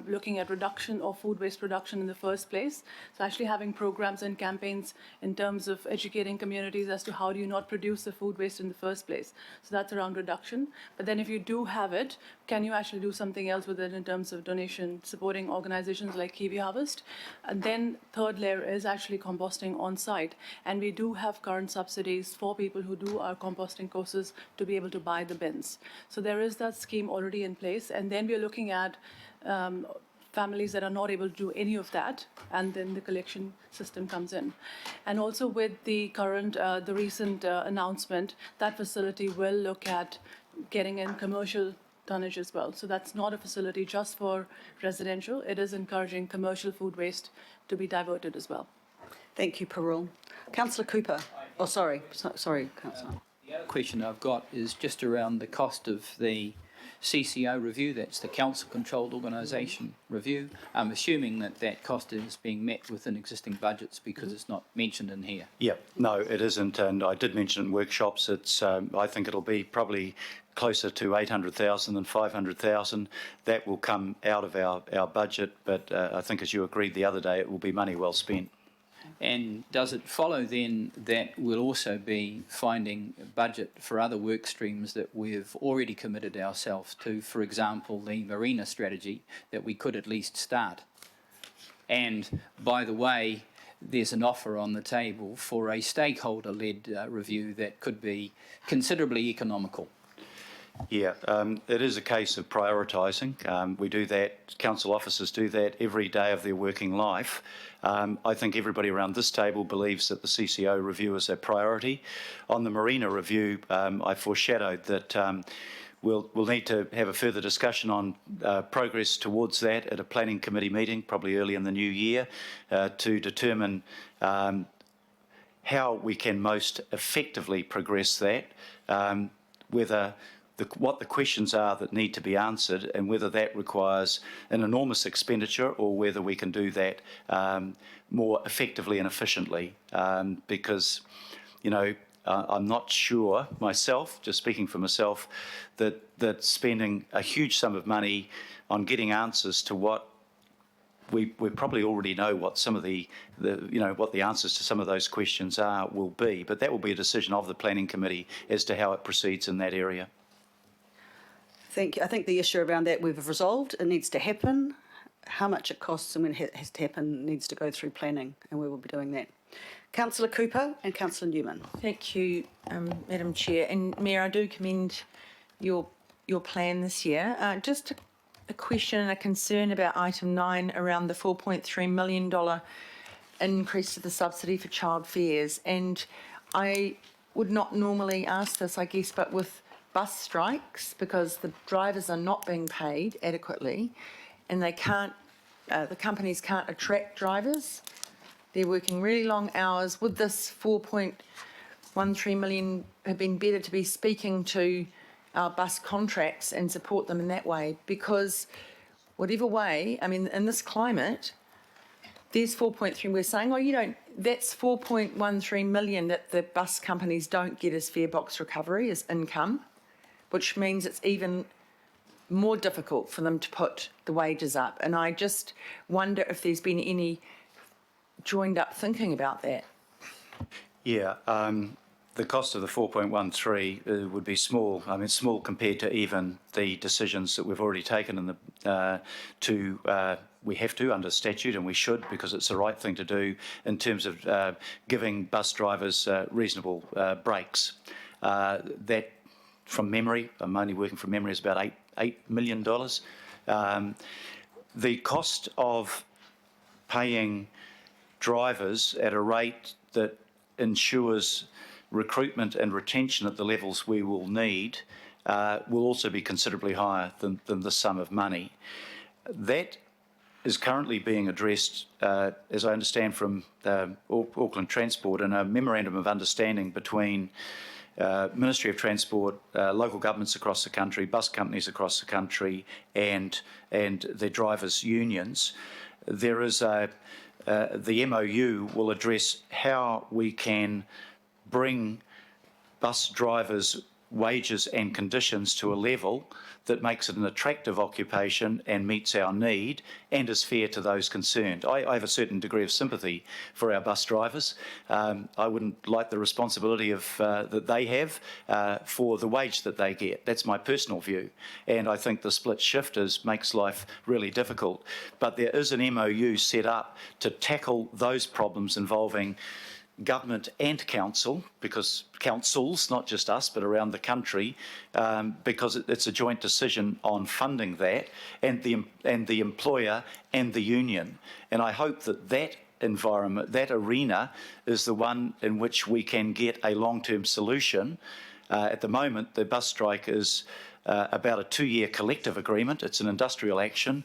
looking at reduction of food waste production in the first place. So actually having programs and campaigns in terms of educating communities as to how do you not produce the food waste in the first place. So that's around reduction. But then if you do have it, can you actually do something else with it in terms of donation, supporting organizations like Kiwi Harvest? And then third layer is actually composting on site. And we do have current subsidies for people who do our composting courses to be able to buy the bins. So there is that scheme already in place. And then we're looking at families that are not able to do any of that, and then the collection system comes in. And also with the current, the recent announcement, that facility will look at getting in commercial tonnage as well. So that's not a facility just for residential. It is encouraging commercial food waste to be diverted as well. Thank you, Parul. Councillor Cooper. Oh, sorry, Councillor. The other question I've got is just around the cost of the CCO review, that's the council-controlled organisation review. I'm assuming that that cost is being met within existing budgets because it's not mentioned in here. Yeah, no, it isn't, and I did mention in workshops. It's I think it'll be probably closer to 800,000 than 500,000. That will come out of our budget, but I think, as you agreed the other day, it will be money well spent. And does it follow then that we'll also be finding budget for other work streams that we've already committed ourselves to, for example, the marina strategy, that we could at least start? And by the way, there's an offer on the table for a stakeholder-led review that could be considerably economical. Yeah, it is a case of prioritising. We do that, council officers do that every day of their working life. I think everybody around this table believes that the CCO review is a priority. On the marina review, I foreshadowed that we'll need to have a further discussion on progress towards that at a planning committee meeting, probably early in the new year, to determine how we can most effectively progress that, what the questions are that need to be answered, and whether that requires an enormous expenditure or whether we can do that more effectively and efficiently. Because, you know, I'm not sure myself, just speaking for myself, that spending a huge sum of money on getting answers to what we probably already know what some of what the answers to some of those questions are will be, but that will be a decision of the planning committee as to how it proceeds in that area. Thank you. I think the issue around that we've resolved. It needs to happen. How much it costs and when it has to happen needs to go through planning, and we will be doing that. Councillor Cooper and Councillor Newman. Thank you, Madam Chair. And Mayor, I do commend your plan this year. Just a question and a concern about item 9 around the $4.3 million increase to the subsidy for child fares. And I would not normally ask this, I guess, but with bus strikes, because the drivers are not being paid adequately and they can't, the companies can't attract drivers. They're working really long hours. Would this 4.13 million have been better to be speaking to our bus contracts and support them in that way? Because whatever way, I mean, in this climate, there's 4.3, we're saying, oh, you don't, that's 4.13 million that the bus companies don't get as fare box recovery, as income, which means it's even more difficult for them to put the wages up. And I just wonder if there's been any joined up thinking about that. Yeah, the cost of the 4.13 would be small. I mean, small compared to even the decisions that we've already taken in the we have to under statute, and we should, because it's the right thing to do in terms of giving bus drivers reasonable breaks. That, from memory, I'm only working from memory, is about $8 million. The cost of paying drivers at a rate that ensures recruitment and retention at the levels we will need will also be considerably higher than this sum of money. That is currently being addressed, as I understand from Auckland Transport, in a memorandum of understanding between Ministry of Transport, local governments across the country, bus companies across the country, and their drivers' unions. There is the MOU will address how we can bring bus drivers' wages and conditions to a level that makes it an attractive occupation and meets our need and is fair to those concerned. I have a certain degree of sympathy for our bus drivers. I wouldn't like the responsibility of that they have for the wage that they get. That's my personal view. And I think the split shifters makes life really difficult. But there is an MOU set up to tackle those problems involving government and council, because councils, not just us, but around the country, because it's a joint decision on funding that, and the employer and the union. And I hope that that environment, that arena, is the one in which we can get a long-term solution. At the moment, the bus strike is about a 2-year collective agreement. It's an industrial action.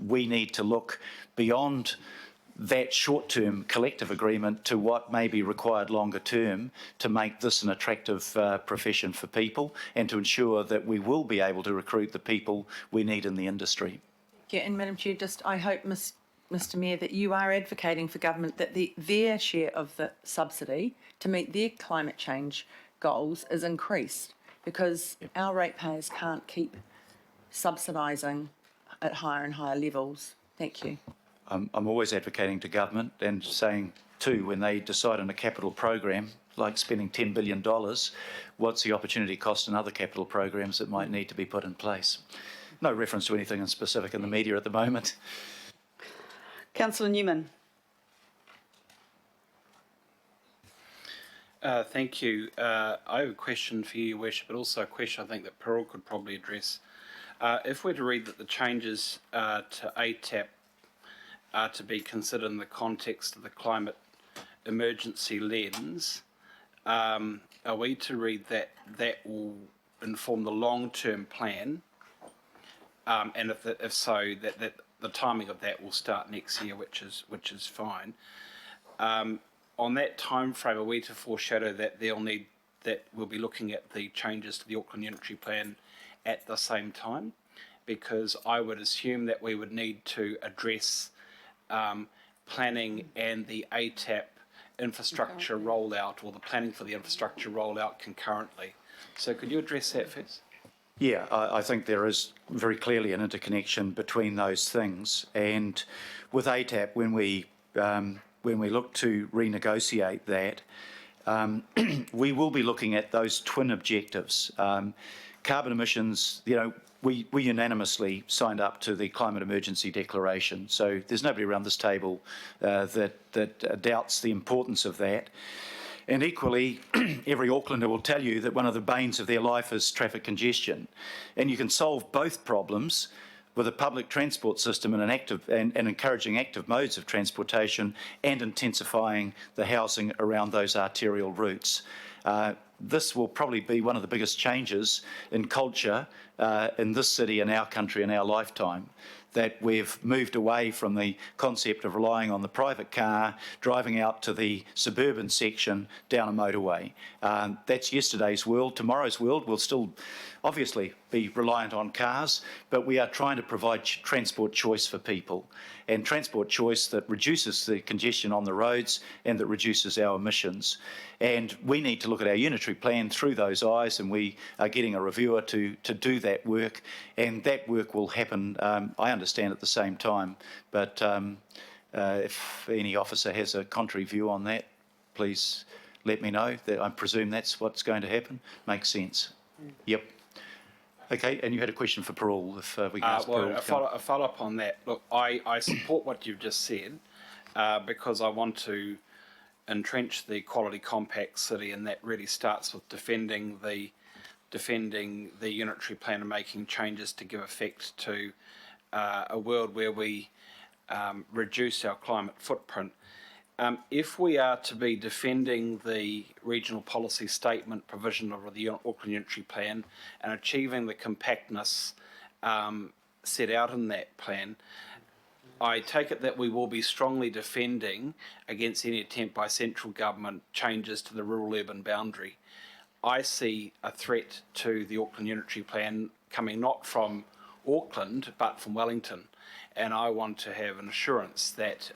We need to look beyond that short-term collective agreement to what may be required longer term to make this an attractive profession for people and to ensure that we will be able to recruit the people we need in the industry. Yeah, and Madam Chair, I hope, Mr Mayor, that you are advocating for government that their share of the subsidy to meet their climate change goals is increased, because our ratepayers can't keep subsidising at higher and higher levels. Thank you. I'm always advocating to government and saying too, when they decide on a capital program, like spending $10 billion, what's the opportunity cost in other capital programs that might need to be put in place? No reference to anything in specific in the media at the moment. Councillor Newman. Thank you. I have a question for you, Your Worship, but also a question I think that Parul could probably address. If we're to read that the changes to ATAP are to be considered in the context of the climate emergency lens, are we to read that that will inform the long-term plan, and if so, that the timing of that will start next year, which is fine. On that time frame, are we to foreshadow that we'll be looking at the changes to the Auckland Unitary Plan at the same time? Because I would assume that we would need to address planning and the ATAP infrastructure rollout, or the planning for the infrastructure rollout concurrently. So could you address that first? Yeah, I think there is very clearly an interconnection between those things. And with ATAP, when we look to renegotiate that, we will be looking at those twin objectives. Carbon emissions, we unanimously signed up to the Climate Emergency Declaration, so there's nobody around this table that doubts the importance of that. And equally, every Aucklander will tell you that one of the banes of their life is traffic congestion. And you can solve both problems with a public transport system and encouraging active modes of transportation and intensifying the housing around those arterial routes. This will probably be one of the biggest changes in culture in this city, in our country, in our lifetime, that we've moved away from the concept of relying on the private car, driving out to the suburban section down a motorway. That's yesterday's world. Tomorrow's world will still obviously be reliant on cars, but we are trying to provide transport choice for people, and transport choice that reduces the congestion on the roads and that reduces our emissions. And we need to look at our unitary plan through those eyes, and we are getting a reviewer to do that work, and that work will happen, I understand, at the same time. But if any officer has a contrary view on that, please let me know. I presume that's what's going to happen. Makes sense. Yep. Okay, and you had a question for Parul, if we can ask Parul. A follow-up on that. Look, I support what you've just said because I want to entrench the quality compact city, and that really starts with defending the unitary plan and making changes to give effect to a world where we reduce our climate footprint. If we are to be defending the regional policy statement provision of the Auckland Unitary Plan and achieving the compactness set out in that plan, I take it that we will be strongly defending against any attempt by central government changes to the rural-urban boundary. I see a threat to the Auckland Unitary Plan coming not from Auckland but from Wellington, and I want to have an assurance that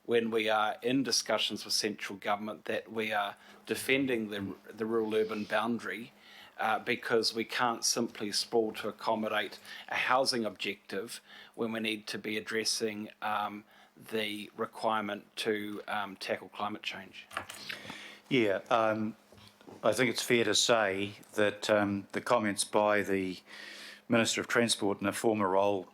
when we are in discussions with central government that we are defending the rural-urban boundary, because we can't simply sprawl to accommodate a housing objective when we need to be addressing the requirement to tackle climate change. Yeah, I think it's fair to say that the comments by the Minister of Transport in a former role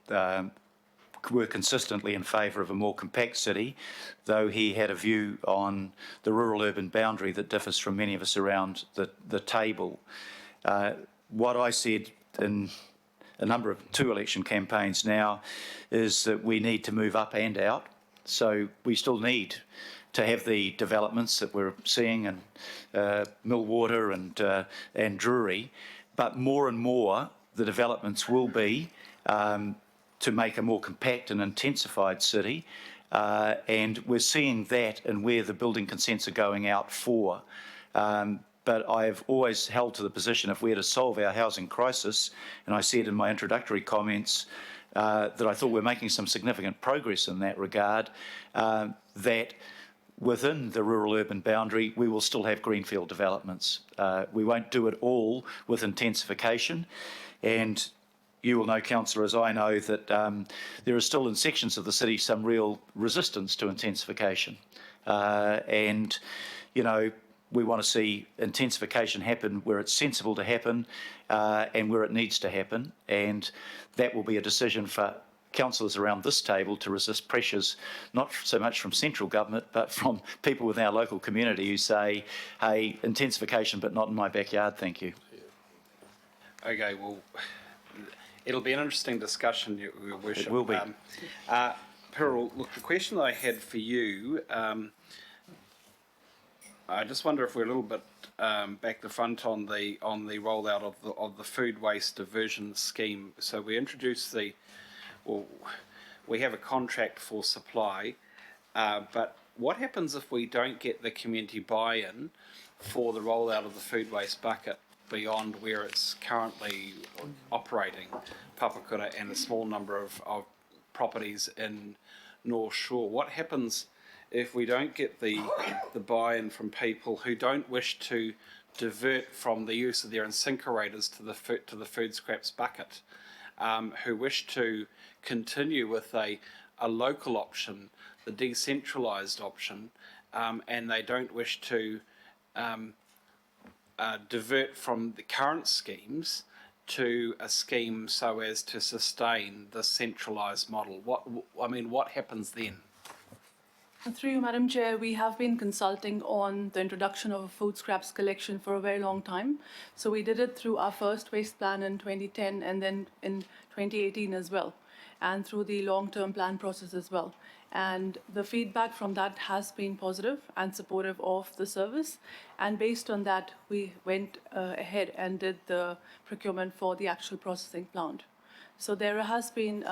were consistently in favour of a more compact city, though he had a view on the rural-urban boundary that differs from many of us around the table. What I said in two election campaigns now is that we need to move up and out. So we still need to have the developments that we're seeing in Millwater and Drury, but more and more the developments will be to make a more compact and intensified city, and we're seeing that in where the building consents are going out for. But I've always held to the position, if we're to solve our housing crisis, and I said in my introductory comments that I thought we're making some significant progress in that regard, that within the rural-urban boundary, we will still have greenfield developments. We won't do it all with intensification, and you will know, Councillor, as I know, that there is still in sections of the city some real resistance to intensification. And, you know, we want to see intensification happen where it's sensible to happen and where it needs to happen. And that will be a decision for councillors around this table to resist pressures, not so much from central government, but from people within our local community who say, hey, intensification, but not in my backyard, thank you. Okay, well, it'll be an interesting discussion, Your Worship. It will be. Pyrrhal, look, the question that I had for you, I just wonder if we're a little bit back the front on the rollout of the food waste diversion scheme. So we introduced we have a contract for supply, but what happens if we don't get the community buy-in for the rollout of the food waste bucket beyond where it's currently operating, Papakura and a small number of properties in North Shore? What happens if we don't get the buy-in from people who don't wish to divert from the use of their incinerators to the food scraps bucket, who wish to continue with a local option, the decentralised option, and they don't wish to divert from the current schemes to a scheme so as to sustain the centralised model? What happens then? Through you, Madam Chair, we have been consulting on the introduction of a food scraps collection for a very long time. So we did it through our first waste plan in 2010 and then in 2018 as well, and through the long-term plan process as well. And the feedback from that has been positive and supportive of the service. And based on that, we went ahead and did the procurement for the actual processing plant. So there has been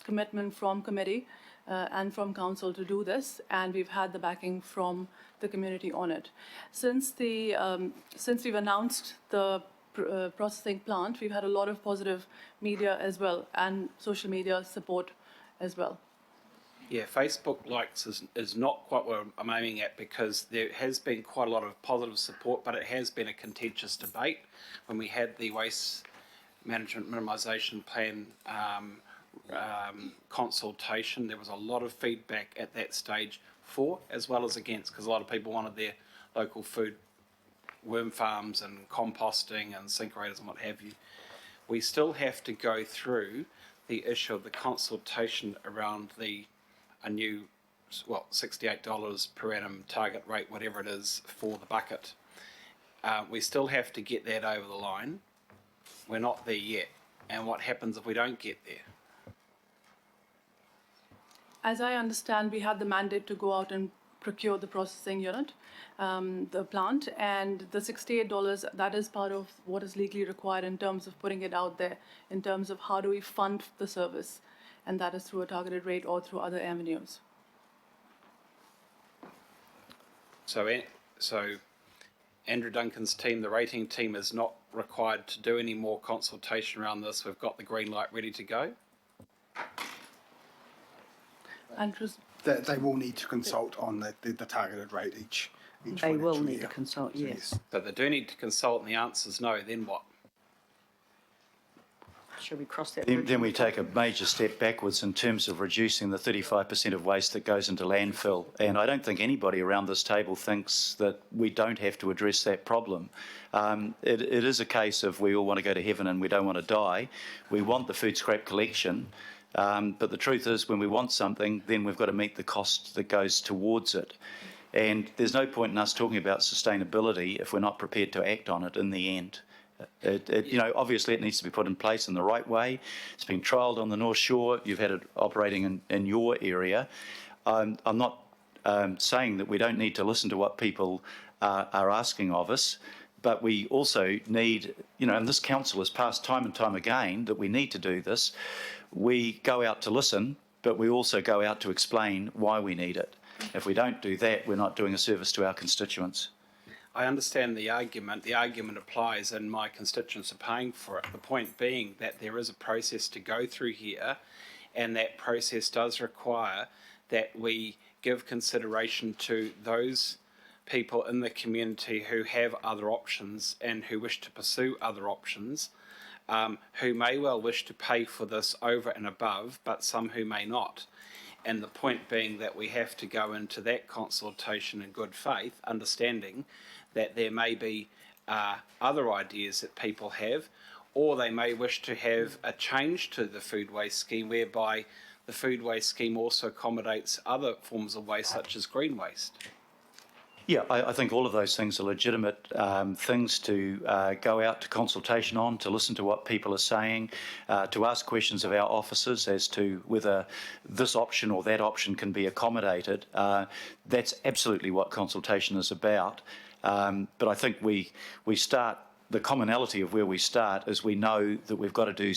commitment from committee and from council to do this, and we've had the backing from the community on it. Since we've announced the processing plant, we've had a lot of positive media as well and social media support as well. Yeah, Facebook likes is not quite what I'm aiming at, because there has been quite a lot of positive support, but it has been a contentious debate. When we had the waste management minimisation plan consultation, there was a lot of feedback at that stage for as well as against, because a lot of people wanted their local food worm farms and composting and incinerators and what have you. We still have to go through the issue of the consultation around a new, $68 per annum target rate, whatever it is, for the bucket. We still have to get that over the line. We're not there yet. And what happens if we don't get there? As I understand, we had the mandate to go out and procure the processing unit, the plant, and the $68, that is part of what is legally required in terms of putting it out there, in terms of how do we fund the service, and that is through a targeted rate or through other avenues. So Andrew Duncan's team, the rating team, is not required to do any more consultation around this. We've got the green light ready to go. Andrew's, They will need to consult on the targeted rate each They will financial need year. to consult, So, yes. So they do need to consult, and the answer's no. Then what? Should we cross that Then, bridge? then we take a major step backwards in terms of reducing the 35% of waste that goes into landfill. And I don't think anybody around this table thinks that we don't have to address that problem. It is a case of we all want to go to heaven and we don't want to die. We want the food scrap collection, But the truth is, when we want something, then we've got to meet the cost that goes towards it. And there's no point in us talking about sustainability if we're not prepared to act on it in the end. Obviously it needs to be put in place in the right way. It's been trialled on the North Shore. You've had it operating in your area. I'm not saying that we don't need to listen to what people are asking of us, but we also need, and this council has passed time and time again that we need to do this. We go out to listen, but we also go out to explain why we need it. If we don't do that, we're not doing a service to our constituents. I understand the argument. The argument applies and my constituents are paying for it. The point being that there is a process to go through here, and that process does require that we give consideration to those people in the community who have other options and who wish to pursue other options, who may well wish to pay for this over and above, but some who may not. And the point being that we have to go into that consultation in good faith, understanding that there may be other ideas that people have, or they may wish to have a change to the food waste scheme whereby the food waste scheme also accommodates other forms of waste such as green waste. Yeah, I think all of those things are legitimate things to go out to consultation on, to listen to what people are saying, to ask questions of our officers as to whether this option or that option can be accommodated. That's absolutely what consultation is about. But I think we start, the commonality of where we start is we know that we've got to do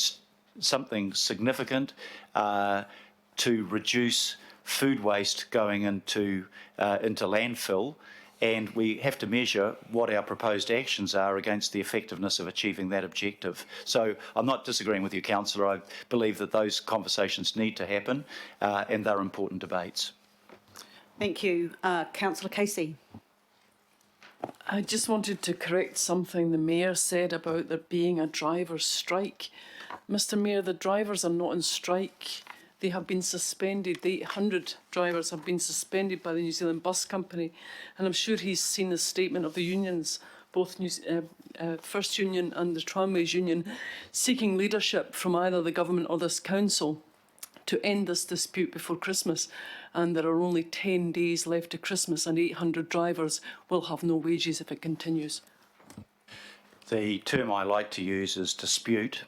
something significant to reduce food waste going into landfill. And we have to measure what our proposed actions are against the effectiveness of achieving that objective. So I'm not disagreeing with you, Councillor. I believe that those conversations need to happen and they're important debates. Thank you. Councillor Casey. I just wanted to correct something the Mayor said about there being a driver's strike. Mr Mayor, the drivers are not on strike. They have been suspended. The 800 drivers have been suspended by the New Zealand Bus Company. And I'm sure he's seen the statement of the unions, both First Union and the Tramways Union, seeking leadership from either the government or this council to end this dispute before Christmas. And there are only 10 days left to Christmas and 800 drivers will have no wages if it continues. The term I like to use is dispute.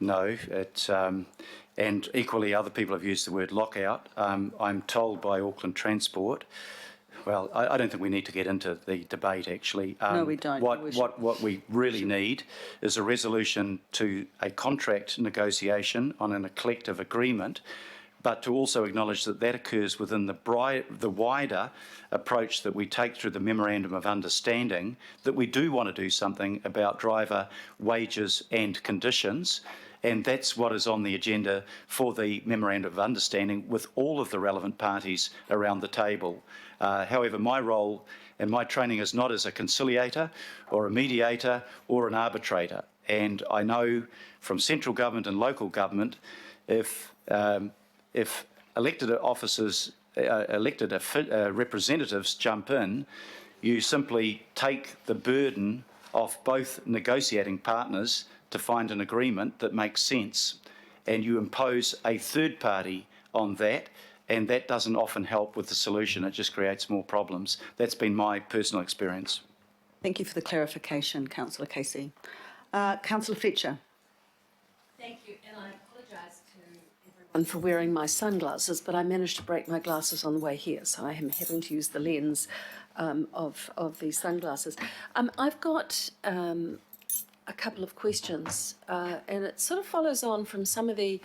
No, it's, and equally other people have used the word lockout. I'm told by Auckland Transport, well, I don't think we need to get into the debate actually. No, we don't. What we really need is a resolution to a contract negotiation on a collective agreement, but to also acknowledge that that occurs within the wider approach that we take through the Memorandum of Understanding, that we do want to do something about driver wages and conditions. And that's what is on the agenda for the Memorandum of Understanding with all of the relevant parties around the table. However, my role and my training is not as a conciliator or a mediator or an arbitrator. And I know from central government and local government, if elected officers, elected representatives jump in, you simply take the burden off both negotiating partners to find an agreement that makes sense, and you impose a third party on that, and that doesn't often help with the solution. It just creates more problems. That's been my personal experience. Thank you for the clarification, Councillor Casey. Councillor Fletcher. Thank you, and I apologise to everyone for wearing my sunglasses, but I managed to break my glasses on the way here, so I am having to use the lens of these sunglasses. I've got a couple of questions, and it sort of follows on from some of the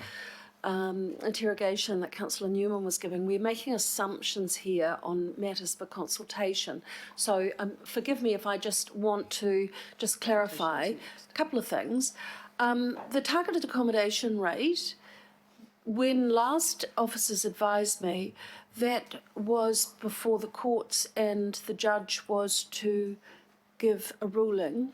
interrogation that Councillor Newman was giving. We're making assumptions here on matters for consultation. So forgive me if I just want to just clarify a couple of things. The targeted accommodation rate, when last officers advised me, that was before the courts and the judge was to give a ruling.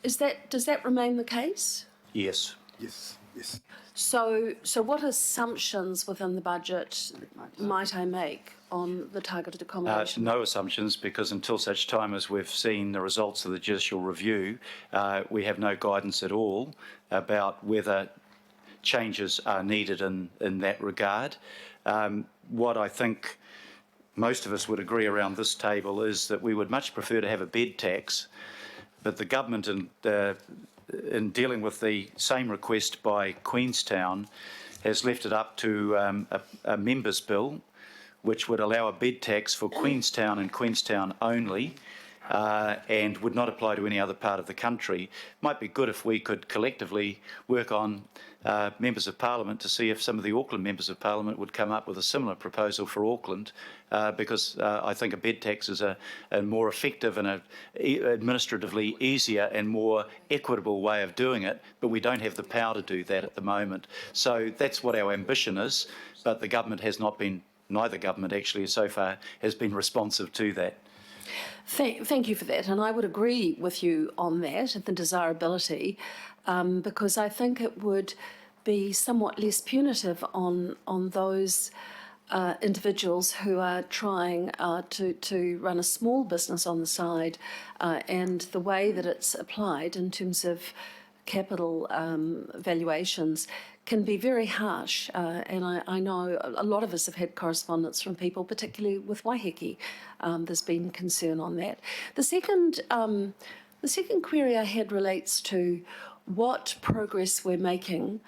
Does that remain the case? Yes. Yes, yes. So what assumptions within the budget might I make on the targeted accommodation? No assumptions, because until such time as we've seen the results of the judicial review, we have no guidance at all about whether changes are needed in that regard. What I think most of us would agree around this table is that we would much prefer to have a bed tax, but the government in dealing with the same request by Queenstown has left it up to a members' bill which would allow a bed tax for Queenstown and Queenstown only, and would not apply to any other part of the country. Might be good if we could collectively work on members of Parliament to see if some of the Auckland members of Parliament would come up with a similar proposal for Auckland, because I think a bed tax is a more effective and administratively easier and more equitable way of doing it, but we don't have the power to do that at the moment. So that's what our ambition is, but the government has not been, neither government actually so far, has been responsive to that. Thank you for that, and I would agree with you on that, the desirability, because I think it would be somewhat less punitive on those individuals who are trying to run a small business on the side, and the way that it's applied in terms of capital valuations can be very harsh, and I know a lot of us have had correspondence from people, particularly with Waiheke. There's been concern on that. The second query I had relates to what progress we're making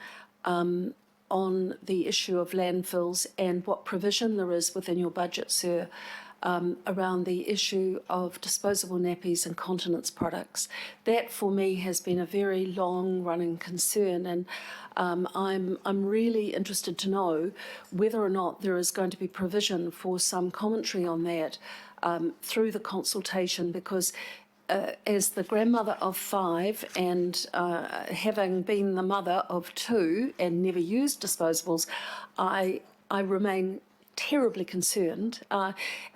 on the issue of landfills and what provision there is within your budget, sir, around the issue of disposable nappies and continence products. That, for me, has been a very long-running concern, and I'm really interested to know whether or not there is going to be provision for some commentary on that through the consultation, because as the grandmother of 5 and having been the mother of 2 and never used disposables, I remain terribly concerned.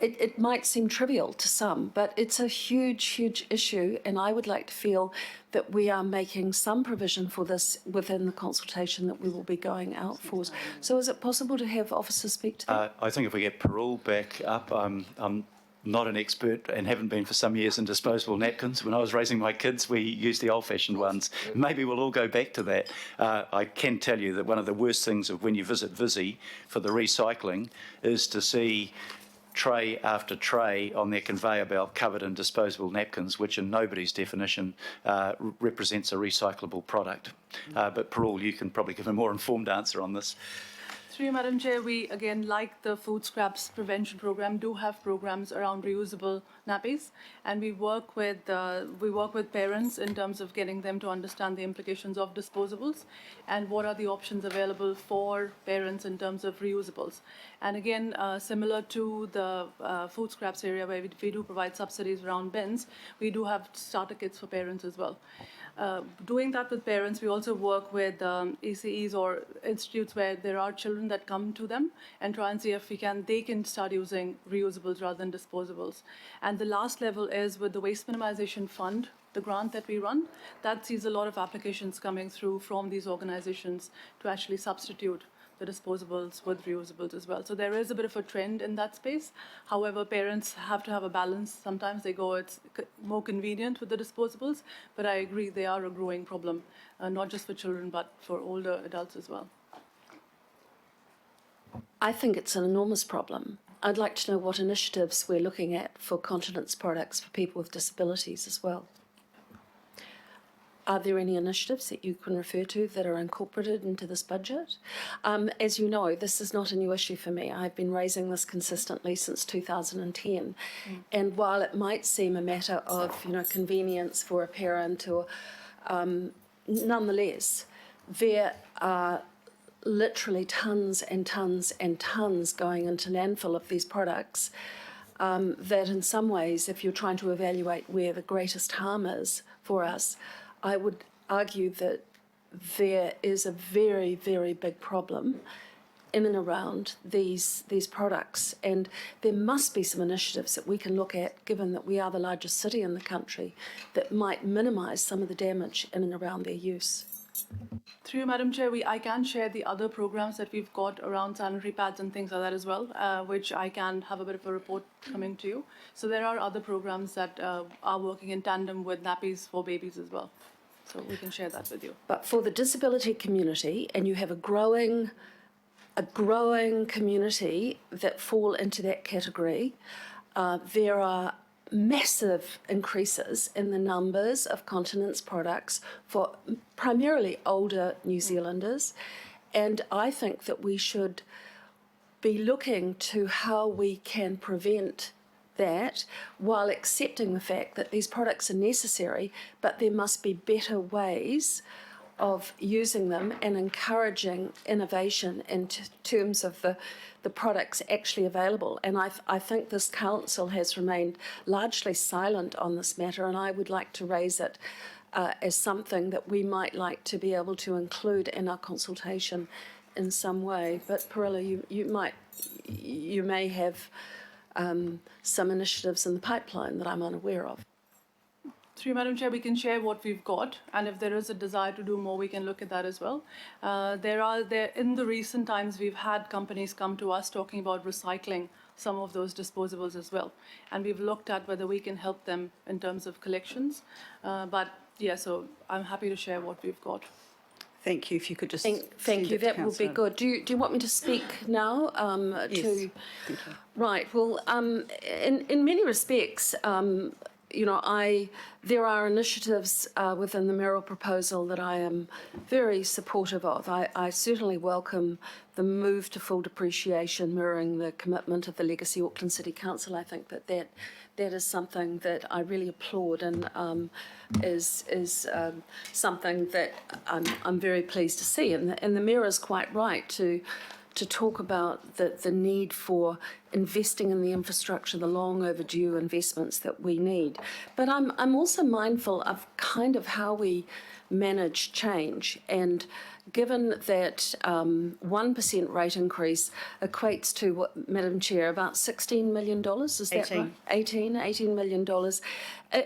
It might seem trivial to some, but it's a huge, huge issue, and I would like to feel that we are making some provision for this within the consultation that we will be going out for. So is it possible to have officers speak to that? I think if we get Parul back up, I'm not an expert and haven't been for some years in disposable napkins. When I was raising my kids, we used the old-fashioned ones. Maybe we'll all go back to that. I can tell you that one of the worst things of when you visit Visi for the recycling is to see tray after tray on their conveyor belt covered in disposable napkins, which in nobody's definition represents a recyclable product. But Parul, you can probably give a more informed answer on this. Through you, Madam Chair, we, again, like the food scraps prevention program, do have programs around reusable nappies, and we work with parents in terms of getting them to understand the implications of disposables and what are the options available for parents in terms of reusables. And again, similar to the food scraps area where we do provide subsidies around bins, we do have starter kits for parents as well. Doing that with parents, we also work with ECEs or institutes where there are children that come to them and try and see if they can start using reusables rather than disposables. And the last level is with the Waste Minimization Fund, the grant that we run, that sees a lot of applications coming through from these organizations to actually substitute the disposables with reusables as well. So there is a bit of a trend in that space. However, parents have to have a balance. Sometimes they go, it's more convenient with the disposables, but I agree they are a growing problem, not just for children, but for older adults as well. I think it's an enormous problem. I'd like to know what initiatives we're looking at for continence products for people with disabilities as well. Are there any initiatives that you can refer to that are incorporated into this budget? As you know, this is not a new issue for me. I've been raising this consistently since 2010. And while it might seem a matter of, convenience for a parent, or nonetheless, there are literally tons and tons and tons going into landfill of these products that in some ways, if you're trying to evaluate where the greatest harm is for us, I would argue that there is a very, very big problem in and around these products. And there must be some initiatives that we can look at, given that we are the largest city in the country, that might minimise some of the damage in and around their use. Through you, Madam Chair, I can share the other programs that we've got around sanitary pads and things like that as well, which I can have a bit of a report coming to you. So there are other programs that are working in tandem with nappies for babies as well. So we can share that with you. But for the disability community, and you have a growing community that fall into that category, there are massive increases in the numbers of continence products for primarily older New Zealanders. And I think that we should be looking to how we can prevent that while accepting the fact that these products are necessary, but there must be better ways of using them and encouraging innovation in terms of the products actually available. And I think this council has remained largely silent on this matter, and I would like to raise it as something that we might like to be able to include in our consultation in some way. But Perilla, you may have some initiatives in the pipeline that I'm unaware of. Through you, Madam Chair, we can share what we've got, and if there is a desire to do more, we can look at that as well. In the recent times, we've had companies come to us talking about recycling some of those disposables as well, and we've looked at whether we can help them in terms of collections. But yeah, so I'm happy to share what we've got. Thank you. If you could just Thank you. That would be good. Do you want me to speak now? Yes. Thank you. Right. Well, in many respects, there are initiatives within the mayoral proposal that I am very supportive of. I certainly welcome the move to full depreciation, mirroring the commitment of the Legacy Auckland City Council. I think that is something that I really applaud, and is something that I'm very pleased to see. And the mayor is quite right to talk about the need for investing in the infrastructure, the long overdue investments that we need. But I'm also mindful of kind of how we manage change. And given that 1% rate increase equates to, what, Madam Chair, about $16 million, is that right? $18 million.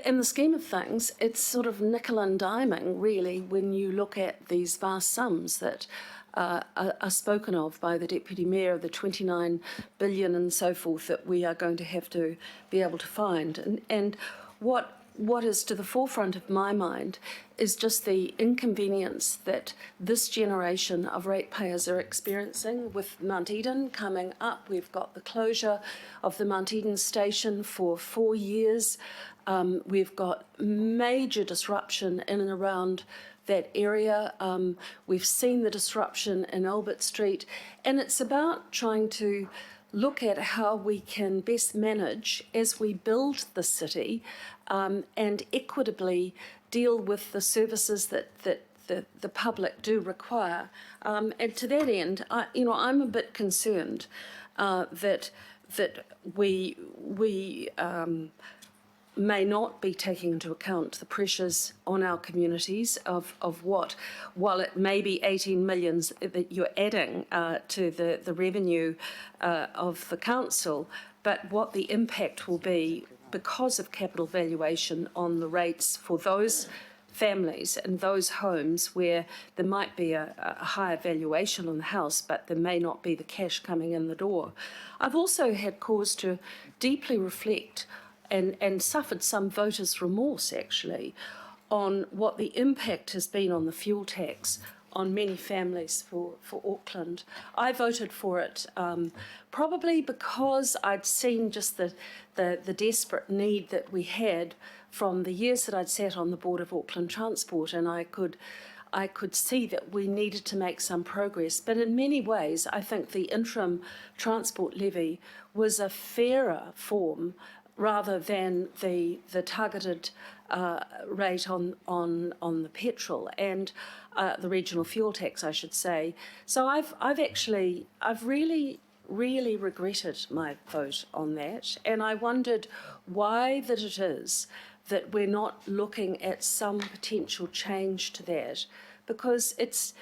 In the scheme of things, it's sort of nickel and diming, really, when you look at these vast sums that are spoken of by the Deputy Mayor, the 29 billion and so forth that we are going to have to be able to find. And what is to the forefront of my mind is just the inconvenience that this generation of ratepayers are experiencing. With Mount Eden coming up, we've got the closure of the Mount Eden station for 4 years. We've got major disruption in and around that area. We've seen the disruption in Albert Street, and it's about trying to look at how we can best manage as we build the city, and equitably deal with the services that the public do require. And to that end, I'm a bit concerned that we may not be taking into account the pressures on our communities of what, while it may be 18 million that you're adding to the revenue of the council, but what the impact will be because of capital valuation on the rates for those families and those homes where there might be a higher valuation on the house, but there may not be the cash coming in the door. I've also had cause to deeply reflect and suffered some voters' remorse, actually, on what the impact has been on the fuel tax on many families for Auckland. I voted for it probably because I'd seen just the desperate need that we had from the years that I'd sat on the board of Auckland Transport, and I could see that we needed to make some progress. But in many ways, I think the interim transport levy was a fairer form rather than the targeted rate on the petrol and the regional fuel tax, I should say. So I've really regretted my vote on that, and I wondered why that it is that we're not looking at some potential change to that, because it's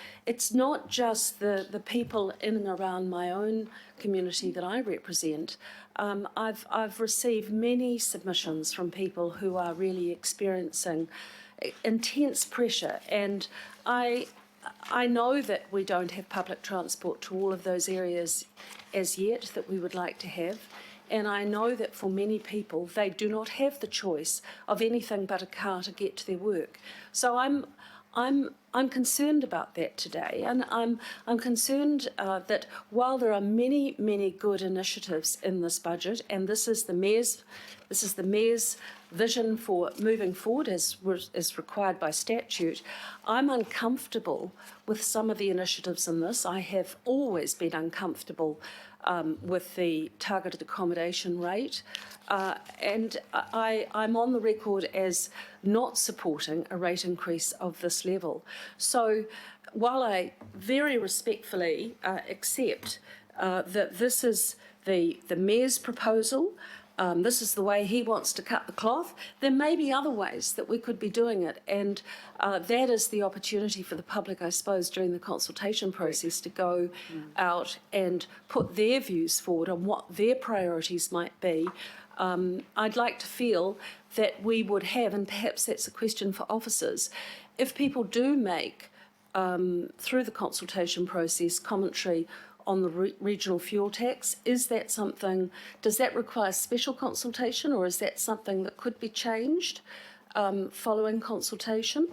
not just the people in and around my own community that I represent. I've received many submissions from people who are really experiencing intense pressure, and I know that we don't have public transport to all of those areas as yet that we would like to have. And I know that for many people, they do not have the choice of anything but a car to get to their work. So I'm concerned about that today, and I'm concerned that while there are many good initiatives in this budget, and this is the mayor's vision for moving forward as required by statute, I'm uncomfortable with some of the initiatives in this. I have always been uncomfortable with the targeted accommodation rate, and I'm on the record as not supporting a rate increase of this level. So while I very respectfully accept that this is the mayor's proposal, this is the way he wants to cut the cloth, there may be other ways that we could be doing it, and that is the opportunity for the public, I suppose, during the consultation process to go out and put their views forward on what their priorities might be. I'd like to feel that we would have, and perhaps that's a question for officers, if people do make, through the consultation process, commentary on the regional fuel tax, is that something, does that require special consultation, or is that something that could be changed following consultation?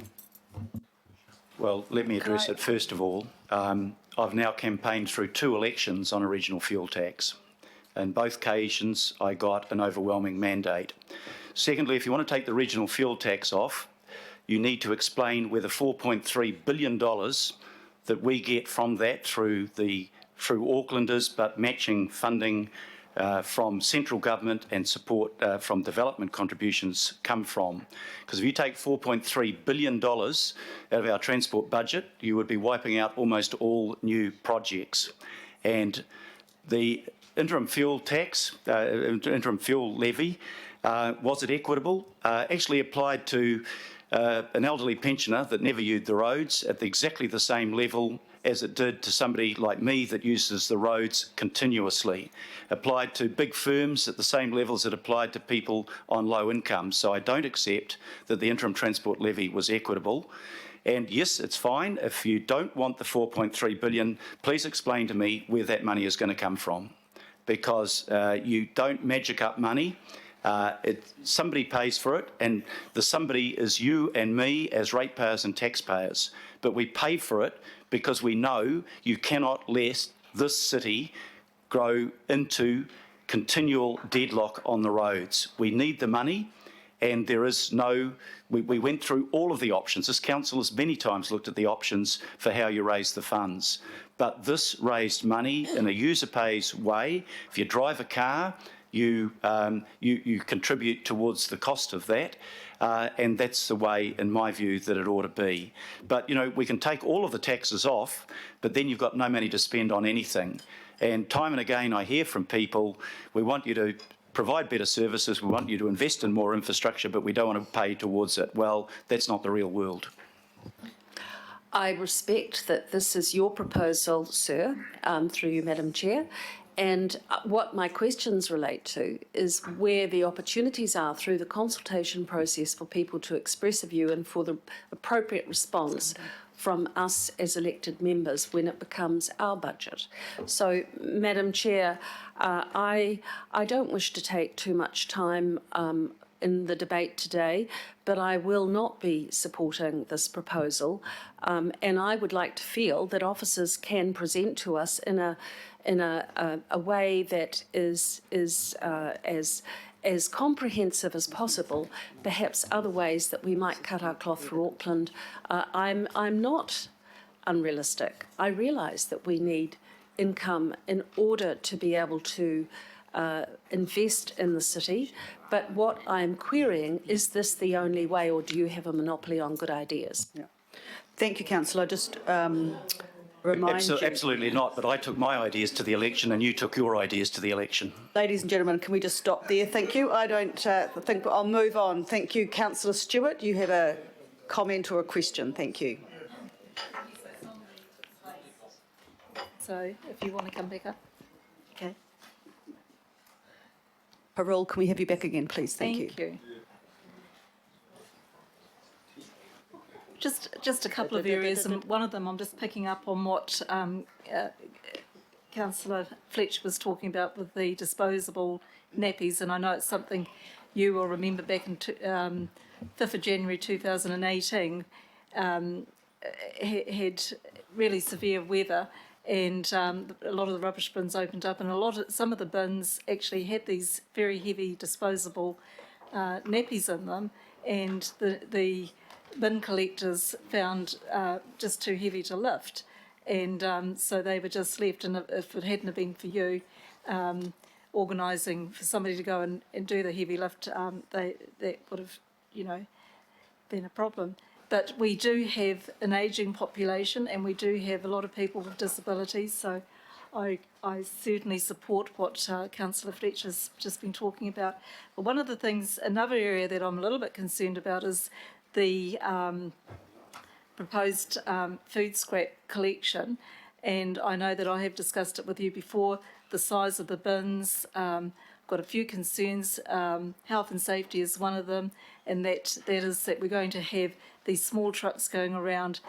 Well, let me address it first of all. I've now campaigned through 2 elections on a regional fuel tax. In both occasions, I got an overwhelming mandate. Secondly, if you want to take the regional fuel tax off, you need to explain where the $4.3 billion that we get from that through Aucklanders, but matching funding from central government and support from development contributions come from. Because if you take $4.3 billion out of our transport budget, you would be wiping out almost all new projects. And the interim fuel tax, interim fuel levy, was it equitable? Actually applied to an elderly pensioner that never used the roads at exactly the same level as it did to somebody like me that uses the roads continuously. Applied to big firms at the same level as it applied to people on low income. So I don't accept that the interim transport levy was equitable. And yes, it's fine. If you don't want the $4.3 billion, please explain to me where that money is going to come from. Because you don't magic up money. Somebody pays for it, and the somebody is you and me as ratepayers and taxpayers. But we pay for it because we know you cannot let this city grow into continual deadlock on the roads. We need the money, and there is no... We went through all of the options. This council has many times looked at the options for how you raise the funds. But this raised money in a user pays way. If you drive a car, you contribute towards the cost of that, and that's the way, in my view, that it ought to be. But, you know, we can take all of the taxes off, but then you've got no money to spend on anything. And time and again I hear from people, we want you to provide better services, we want you to invest in more infrastructure, but we don't want to pay towards it. Well, that's not the real world. I respect that this is your proposal, sir, through you, Madam Chair. And what my questions relate to is where the opportunities are through the consultation process for people to express a view and for the appropriate response from us as elected members when it becomes our budget. So, Madam Chair, I don't wish to take too much time in the debate today, but I will not be supporting this proposal, and I would like to feel that officers can present to us in a way that is as comprehensive as possible, perhaps other ways that we might cut our cloth for Auckland. I'm not unrealistic. I realise that we need income in order to be able to invest in the city, but what I'm querying, is this the only way, or do you have a monopoly on good ideas? Yeah. Thank you, Councillor. Just remind you... Absolutely not, but I took my ideas to the election and you took your ideas to the election. Ladies and gentlemen, can we just stop there? Thank you. I don't think... I'll move on. Thank you, Councillor Stewart. You have a comment or a question. Thank you. So, if you want to come back up. Okay. Parul, can we have you back again, please? Thank you. Thank you. Just a couple of areas, and one of them I'm just picking up on what Councillor Fletcher was talking about with the disposable nappies, and I know it's something you will remember back in 5th of January 2018, had really severe weather, and a lot of the rubbish bins opened up, and some of the bins actually had these very heavy disposable nappies in them, and the bin collectors found just too heavy to lift, and so they were just left. And if it hadn't have been for you organising for somebody to go and do the heavy lift, that would have, been a problem. But we do have an ageing population, and we do have a lot of people with disabilities. So I certainly support what Councillor Fletcher's just been talking about. But one of the things, another area that I'm a little bit concerned about is the proposed food scrap collection. And I know that I have discussed it with you before, the size of the bins. Got a few concerns. Health and safety is one of them, and that is that we're going to have these small trucks going around.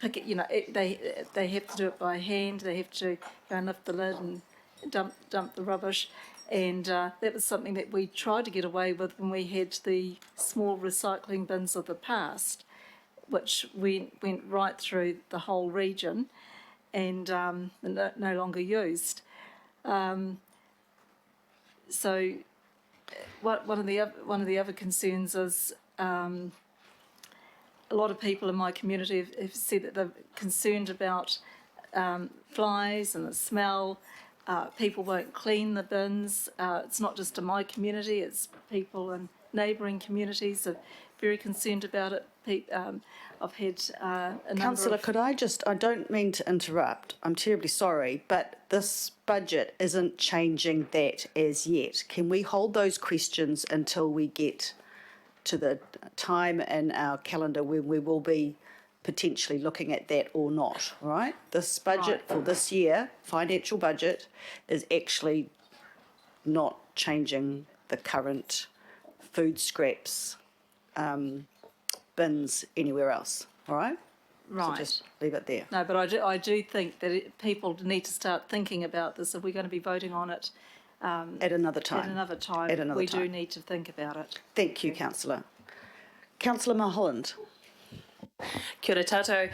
Pick it, they have to do it by hand. They have to go and lift the lid and dump the rubbish, and that was something that we tried to get away with when we had the small recycling bins of the past, which went right through the whole region, and no longer used. So, one of the other concerns is a lot of people in my community have said that they're concerned about flies and the smell. People won't clean the bins. It's not just in my community; it's people in neighbouring communities are very concerned about it. I've had a number Councillor, of... could I don't mean to interrupt, I'm terribly sorry, but this budget isn't changing that as yet. Can we hold those questions until we get to the time in our calendar when we will be potentially looking at that or not, all right? This budget for this year, financial budget, is actually not changing the current food scraps bins anywhere else, all right? Right. So just leave it there. No, but I do think that people need to start thinking about this. If we're going to be voting on it at another time. We do need to think about it. Thank you, Councillor. Councillor Mulholland. Kia ora tātou.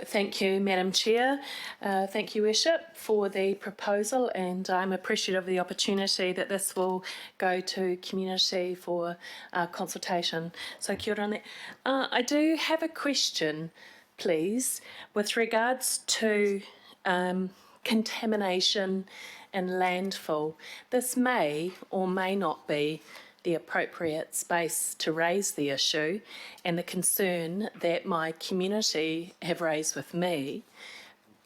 Thank you, Madam Chair. Thank you, Worship, for the proposal, and I'm appreciative of the opportunity that this will go to community for consultation. So kia ora on that. I do have a question, please, with regards to contamination and landfill. This may or may not be the appropriate space to raise the issue, and the concern that my community have raised with me.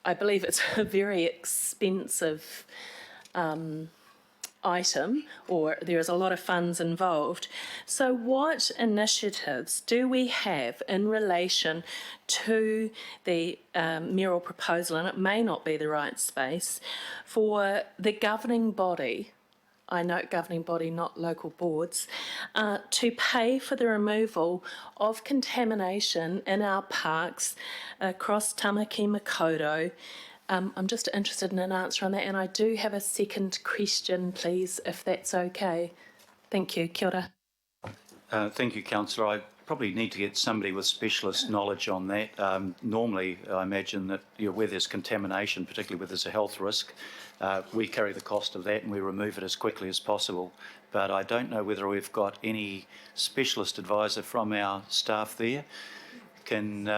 I believe it's a very expensive item, or there is a lot of funds involved. So what initiatives do we have in relation to the mayoral proposal, and it may not be the right space, for the governing body, I note governing body, not local boards, to pay for the removal of contamination in our parks across Tamaki Makaurau? I'm just interested in an answer on that, and I do have a second question, please, if that's okay. Thank you. Kia ora. Thank you, Councillor. I probably need to get somebody with specialist knowledge on that. Normally, I imagine that where there's contamination, particularly where there's a health risk, we carry the cost of that and we remove it as quickly as possible. But I don't know whether we've got any specialist advisor from our staff there. Can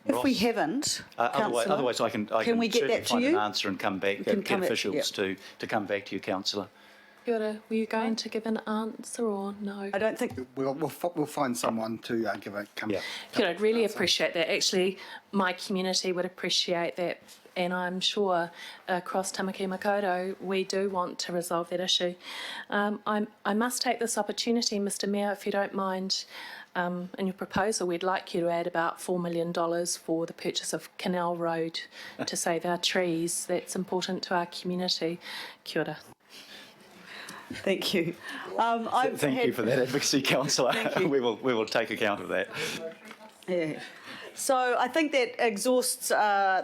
if Ross, we haven't, otherwise I can we get certainly that to find you? an answer and come back, get officials to come back to you, Councillor. Kia ora. Were you going to give an answer or no? I don't think... We'll find someone to give a come. Kia ora, I'd really appreciate that. Actually, my community would appreciate that, and I'm sure across Tamaki Makaurau we do want to resolve that issue. I must take this opportunity, Mr Mayor, if you don't mind. In your proposal, we'd like you to add about $4 million for the purchase of Canal Road to save our trees. That's important to our community. Kia ora. Thank you. Thank you for that advocacy, councillor. We will take account of that. Yeah. So I think that exhausts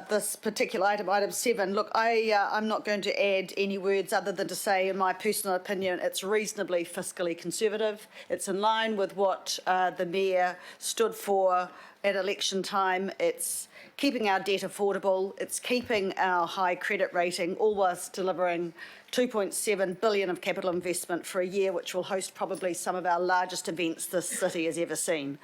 this particular item 7. Look, I'm not going to add any words other than to say, in my personal opinion, it's reasonably fiscally conservative. It's in line with what the Mayor stood for at election time. It's keeping our debt affordable. It's keeping our high credit rating, all whilst delivering 2.7 billion of capital investment for a year which will host probably some of our largest events this city has ever seen.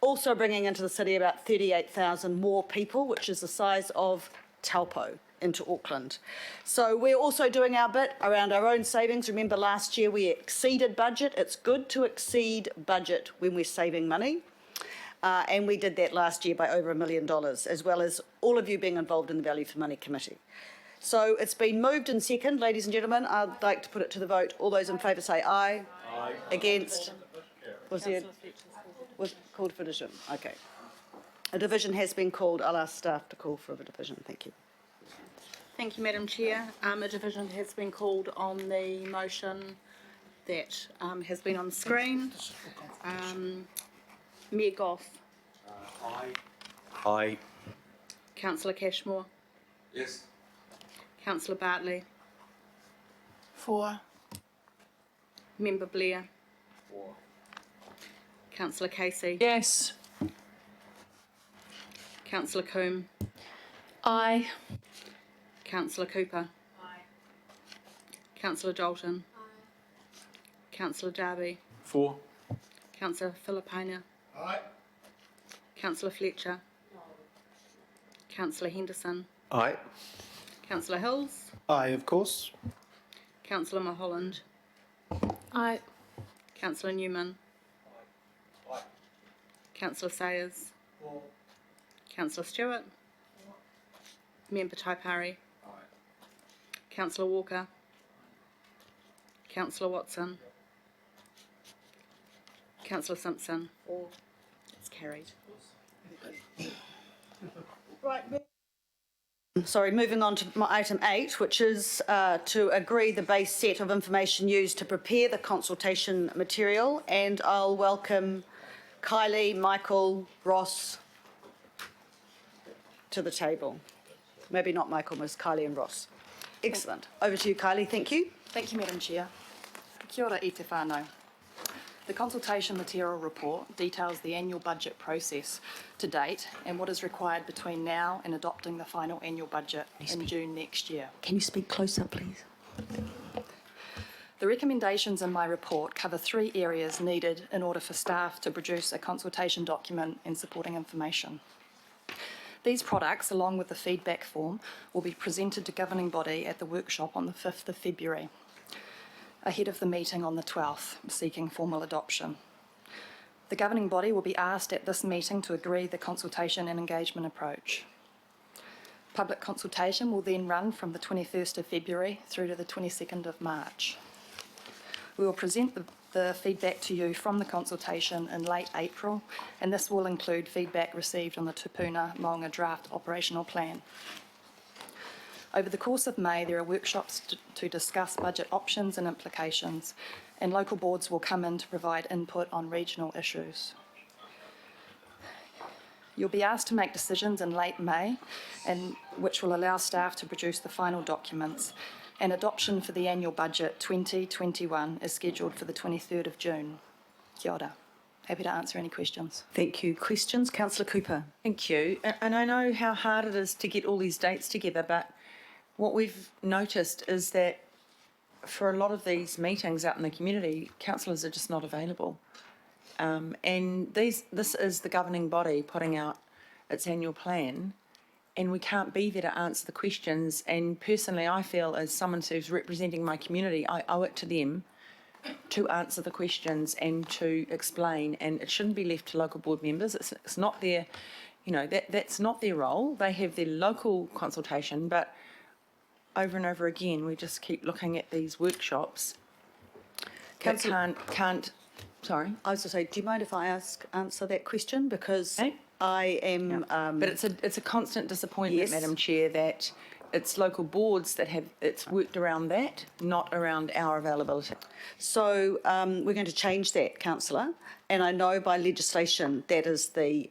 Also bringing into the city about 38,000 more people, which is the size of Taupo into Auckland. So we're also doing our bit around our own savings. Remember last year we exceeded budget. It's good to exceed budget when we're saving money. And we did that last year by over $1 million, as well as all of you being involved in the Value for Money Committee. So it's been moved and second, ladies and gentlemen. I'd like to put it to the vote. All those in favour say aye. Aye. Against? Was called for division. Okay. A division has been called. I'll ask staff to call for a division. Thank you. Thank you, Madam Chair. A division has been called on the motion that has been on the screen. Mayor Goff. Aye. Aye. Councillor Cashmore. Yes. Councillor Bartley. For. Member Blair. For. Councillor Casey. Yes. Councillor Coombe. Aye. Councillor Cooper. Aye. Councillor Dalton. Aye. Councillor Darby. For. Councillor Filipina. Aye. Councillor Fletcher. No. Councillor Henderson. Aye. Councillor Hills. Aye, of course. Councillor Mulholland. Aye. Councillor Newman. Aye. Councillor Sayers. For. Councillor Stewart. Member Taipari. Aye. Councillor Walker. Councillor Watson. Councillor Simpson. It's carried. Right. Sorry, moving on to item 8, which is to agree the base set of information used to prepare the consultation material. And I'll welcome Kylie, Michael, Ross to the table. Maybe not Michael, Ms. Kylie and Ross. Excellent. Over to you, Kylie. Thank you. Thank you, Madam Chair. Kia ora i te whānau. The consultation material report details the annual budget process to date and what is required between now and adopting the final annual budget in June next year. Can you speak closer, please? The recommendations in my report cover 3 areas needed in order for staff to produce a consultation document and supporting information. These products, along with the feedback form, will be presented to governing body at the workshop on the 5th of February. Ahead of the meeting on the 12th, seeking formal adoption. The governing body will be asked at this meeting to agree the consultation and engagement approach. Public consultation will then run from the 21st of February through to the 22nd of March. We will present the feedback to you from the consultation in late April, and this will include feedback received on the Tupuna Maunga Draft Operational Plan. Over the course of May, there are workshops to discuss budget options and implications, and local boards will come in to provide input on regional issues. You'll be asked to make decisions in late May, which will allow staff to produce the final documents, and adoption for the annual budget 2021 is scheduled for the 23rd of June. Kia ora. Happy to answer any questions. Thank you. Questions? Councillor Cooper. Thank you. And I know how hard it is to get all these dates together, but what we've noticed is that for a lot of these meetings out in the community, councillors are just not available. And this is the governing body putting out its annual plan, and we can't be there to answer the questions. And personally, I feel as someone who's representing my community, I owe it to them to answer the questions and to explain. And it shouldn't be left to local board members. It's not their, that's not their role. They have their local consultation, but over and over again, we just keep looking at these workshops that can't. Sorry, I was going to say, do you mind if I answer that question, because I am. But it's a constant disappointment, Yes. Madam Chair, that it's local boards that have, it's worked around that, not around our availability. So we're going to change that, councillor, and I know by legislation that is the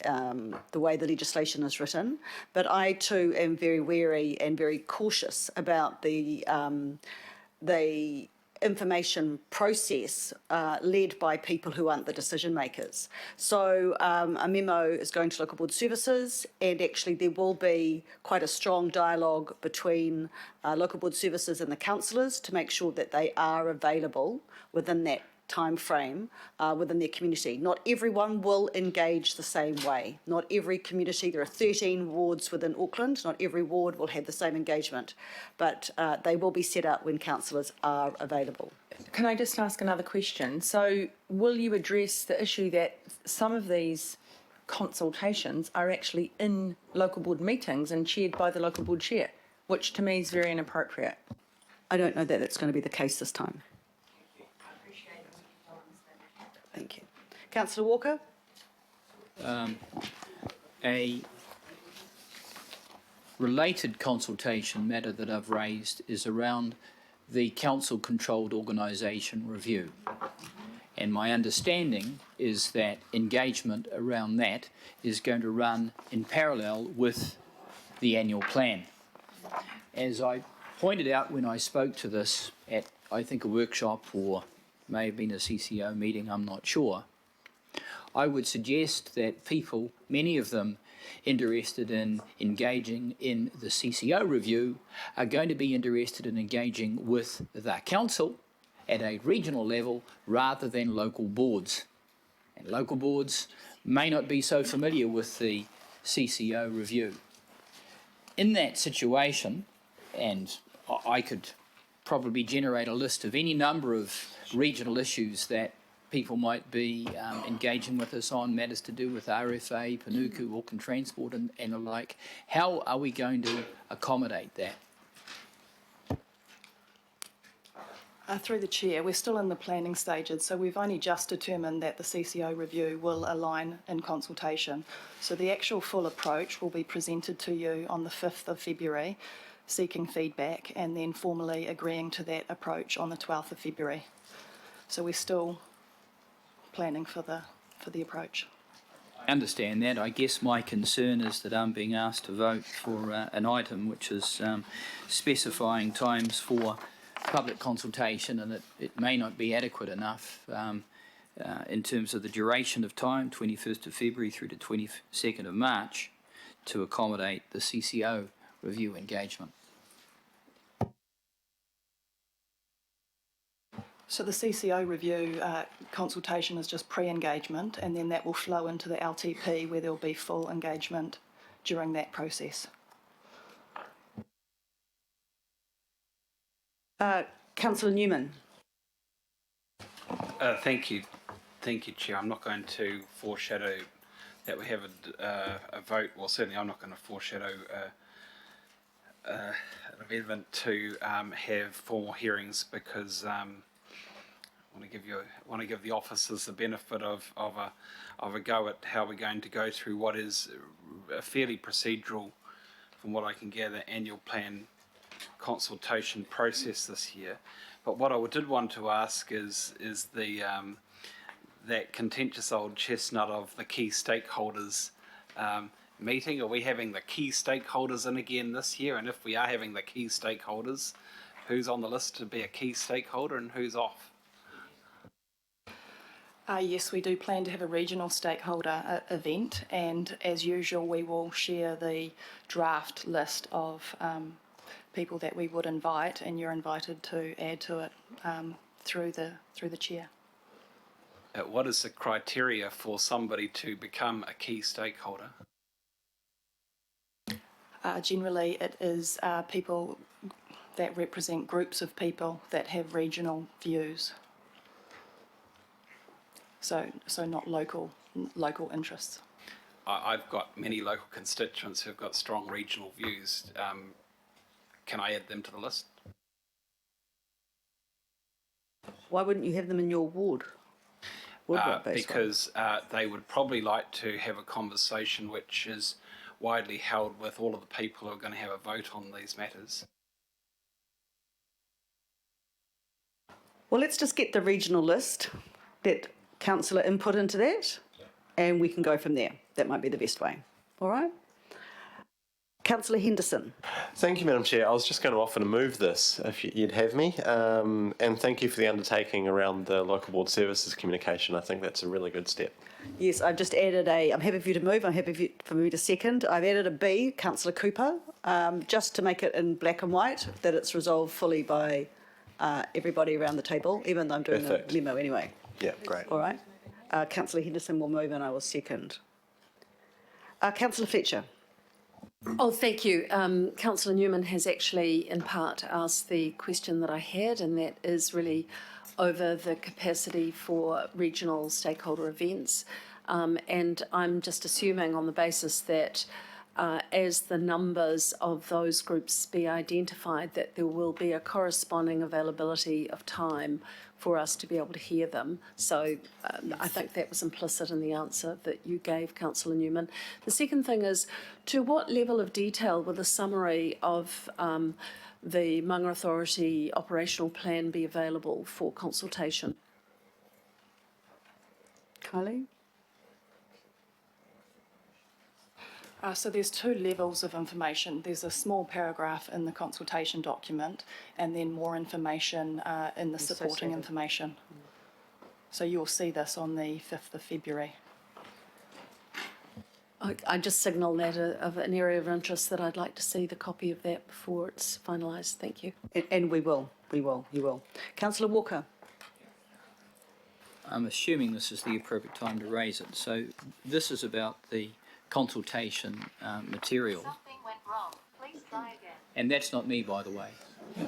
way the legislation is written, but I too am very wary and very cautious about the information process led by people who aren't the decision makers. So a memo is going to local board services, and actually there will be quite a strong dialogue between local board services and the councillors to make sure that they are available within that time frame within their community. Not everyone will engage the same way. Not every community, there are 13 wards within Auckland, not every ward will have the same engagement, but they will be set up when councillors are available. Can I just ask another question? So will you address the issue that some of these consultations are actually in local board meetings and chaired by the local board chair, which to me is very inappropriate? I don't know that that's going to be the case this time. Thank you. Councillor Walker? A related consultation matter that I've raised is around the council-controlled organisation review. And my understanding is that engagement around that is going to run in parallel with the annual plan. As I pointed out when I spoke to this at, I think, a workshop or may have been a CCO meeting, I'm not sure, I would suggest that people, many of them interested in engaging in the CCO review, are going to be interested in engaging with the council at a regional level rather than local boards. And local boards may not be so familiar with the CCO review. In that situation, and I could probably generate a list of any number of regional issues that people might be engaging with us on, matters to do with RFA, Panuku, Auckland Transport and the like. How are we going to accommodate that? Through the chair, we're still in the planning stages, so we've only just determined that the CCO review will align in consultation. So the actual full approach will be presented to you on the 5th of February, seeking feedback and then formally agreeing to that approach on the 12th of February. So we're still planning for the approach. I understand that. I guess my concern is that I'm being asked to vote for an item which is specifying times for public consultation, and it may not be adequate enough in terms of the duration of time, 21st of February through to 22nd of March, to accommodate the CCO review engagement. So the CCO review consultation is just pre-engagement, and then that will flow into the LTP where there will be full engagement during that process. Councillor Newman. Thank you, Chair. I'm not going to foreshadow that we have a vote. Well, certainly I'm not going to foreshadow an amendment to have formal hearings, because I want to give the officers the benefit of a go at how we're going to go through what is a fairly procedural, from what I can gather, annual plan consultation process this year. But what I did want to ask is the that contentious old chestnut of the key stakeholders meeting. Are we having the key stakeholders in again this year? And if we are having the key stakeholders, who's on the list to be a key stakeholder and who's off? Yes, we do plan to have a regional stakeholder event, and as usual we will share the draft list of people that we would invite, and you're invited to add to it through the chair. What is the criteria for somebody to become a key stakeholder? Generally it is people that represent groups of people that have regional views. So not local interests. I've got many local constituents who've got strong regional views. Can I add them to the list? Why wouldn't you have them in your ward? Because they would probably like to have a conversation which is widely held with all of the people who are going to have a vote on these matters. Well, let's just get the regional list, let councillor input into that, and we can go from there. That might be the best way. All right? Councillor Henderson. Thank you, Madam Chair. I was just going to offer to move this, if you'd have me. And thank you for the undertaking around the local board services communication. I think that's a really good step. Yes, I've just added I'm happy for you to move, I'm happy for me to second. I've added a B, Councillor Cooper, just to make it in black and white, that it's resolved fully by everybody around the table, even though I'm doing Perfect. the memo anyway. Yeah, great. All right. Councillor Henderson will move and I will second. Councillor Fletcher. Oh, thank you. Councillor Newman has actually, in part, asked the question that I had, and that is really over the capacity for regional stakeholder events. And I'm just assuming on the basis that as the numbers of those groups be identified, that there will be a corresponding availability of time for us to be able to hear them. So I think that was implicit in the answer that you gave, Councillor Newman. The second thing is, to what level of detail will the summary of the Māngara Authority operational plan be available for consultation? Kylie? So there's two levels of information. There's a small paragraph in the consultation document and then more information in the supporting information. So you'll see this on the 5th of February. I just signal that of an area of interest that I'd like to see the copy of that before it's finalised. Thank you. And you will. Councillor Walker. I'm assuming this is the appropriate time to raise it. So this is about the consultation material. Something went wrong. Please try again. And that's not me, by the way.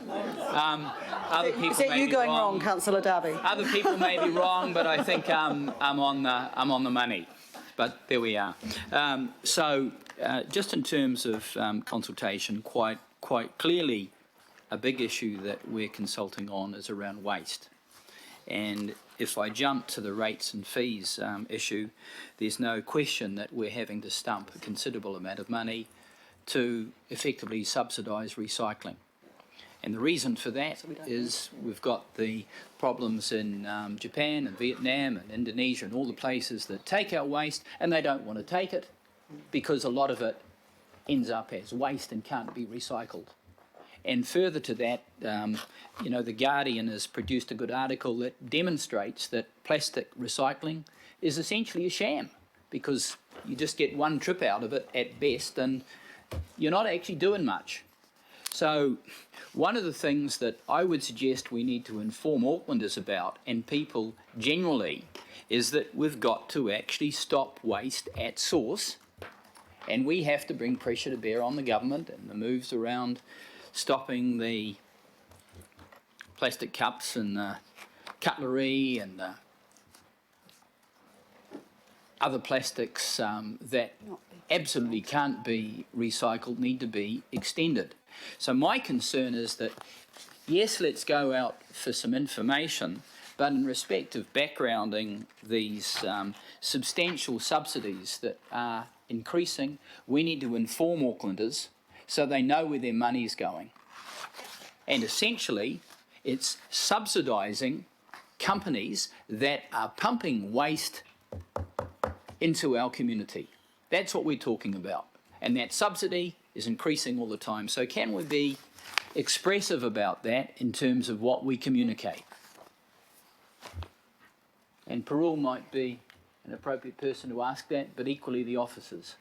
Other people Is that may you be going wrong, Councillor Darby? Other people may be wrong, but I think I'm on the money. But there we are. Just in terms of consultation, quite clearly, a big issue that we're consulting on is around waste. And if I jump to the rates and fees issue, there's no question that we're having to stump a considerable amount of money to effectively subsidise recycling. And the reason for that is we've got the problems in Japan and Vietnam and Indonesia and all the places that take our waste, and they don't want to take it because a lot of it ends up as waste and can't be recycled. And further to that, The Guardian has produced a good article that demonstrates that plastic recycling is essentially a sham because you just get one trip out of it at best and you're not actually doing much. So one of the things that I would suggest we need to inform Aucklanders about, and people generally, is that we've got to actually stop waste at source, and we have to bring pressure to bear on the government and the moves around stopping the plastic cups and cutlery and other plastics that absolutely can't be recycled need to be extended. So my concern is that, yes, let's go out for some information, but in respect of backgrounding these substantial subsidies that are increasing, we need to inform Aucklanders so they know where their money is going. And essentially, it's subsidising companies that are pumping waste into our community. That's what we're talking about. And that subsidy is increasing all the time. So can we be expressive about that in terms of what we communicate? And Parul might be an appropriate person to ask that, but equally the officers.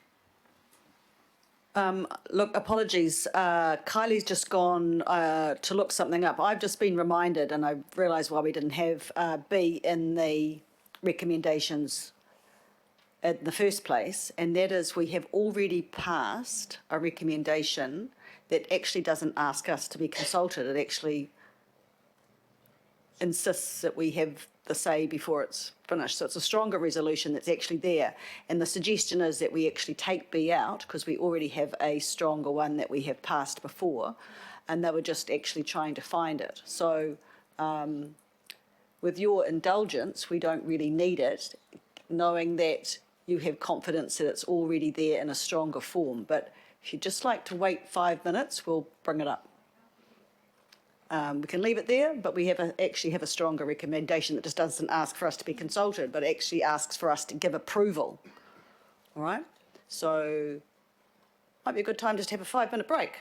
Look, apologies. Kylie's just gone to look something up. I've just been reminded, and I realised why we didn't have B in the recommendations in the first place, and that is we have already passed a recommendation that actually doesn't ask us to be consulted. It actually insists that we have the say before it's finished. So it's a stronger resolution that's actually there. And the suggestion is that we actually take B out because we already have a stronger one that we have passed before, and they were just actually trying to find it. So with your indulgence, we don't really need it, knowing that you have confidence that it's already there in a stronger form. But if you'd just like to wait 5 minutes, we'll bring it up. We can leave it there, but we actually have a stronger recommendation that just doesn't ask for us to be consulted, but actually asks for us to give approval. All right? So might be a good time just to have a 5-minute break.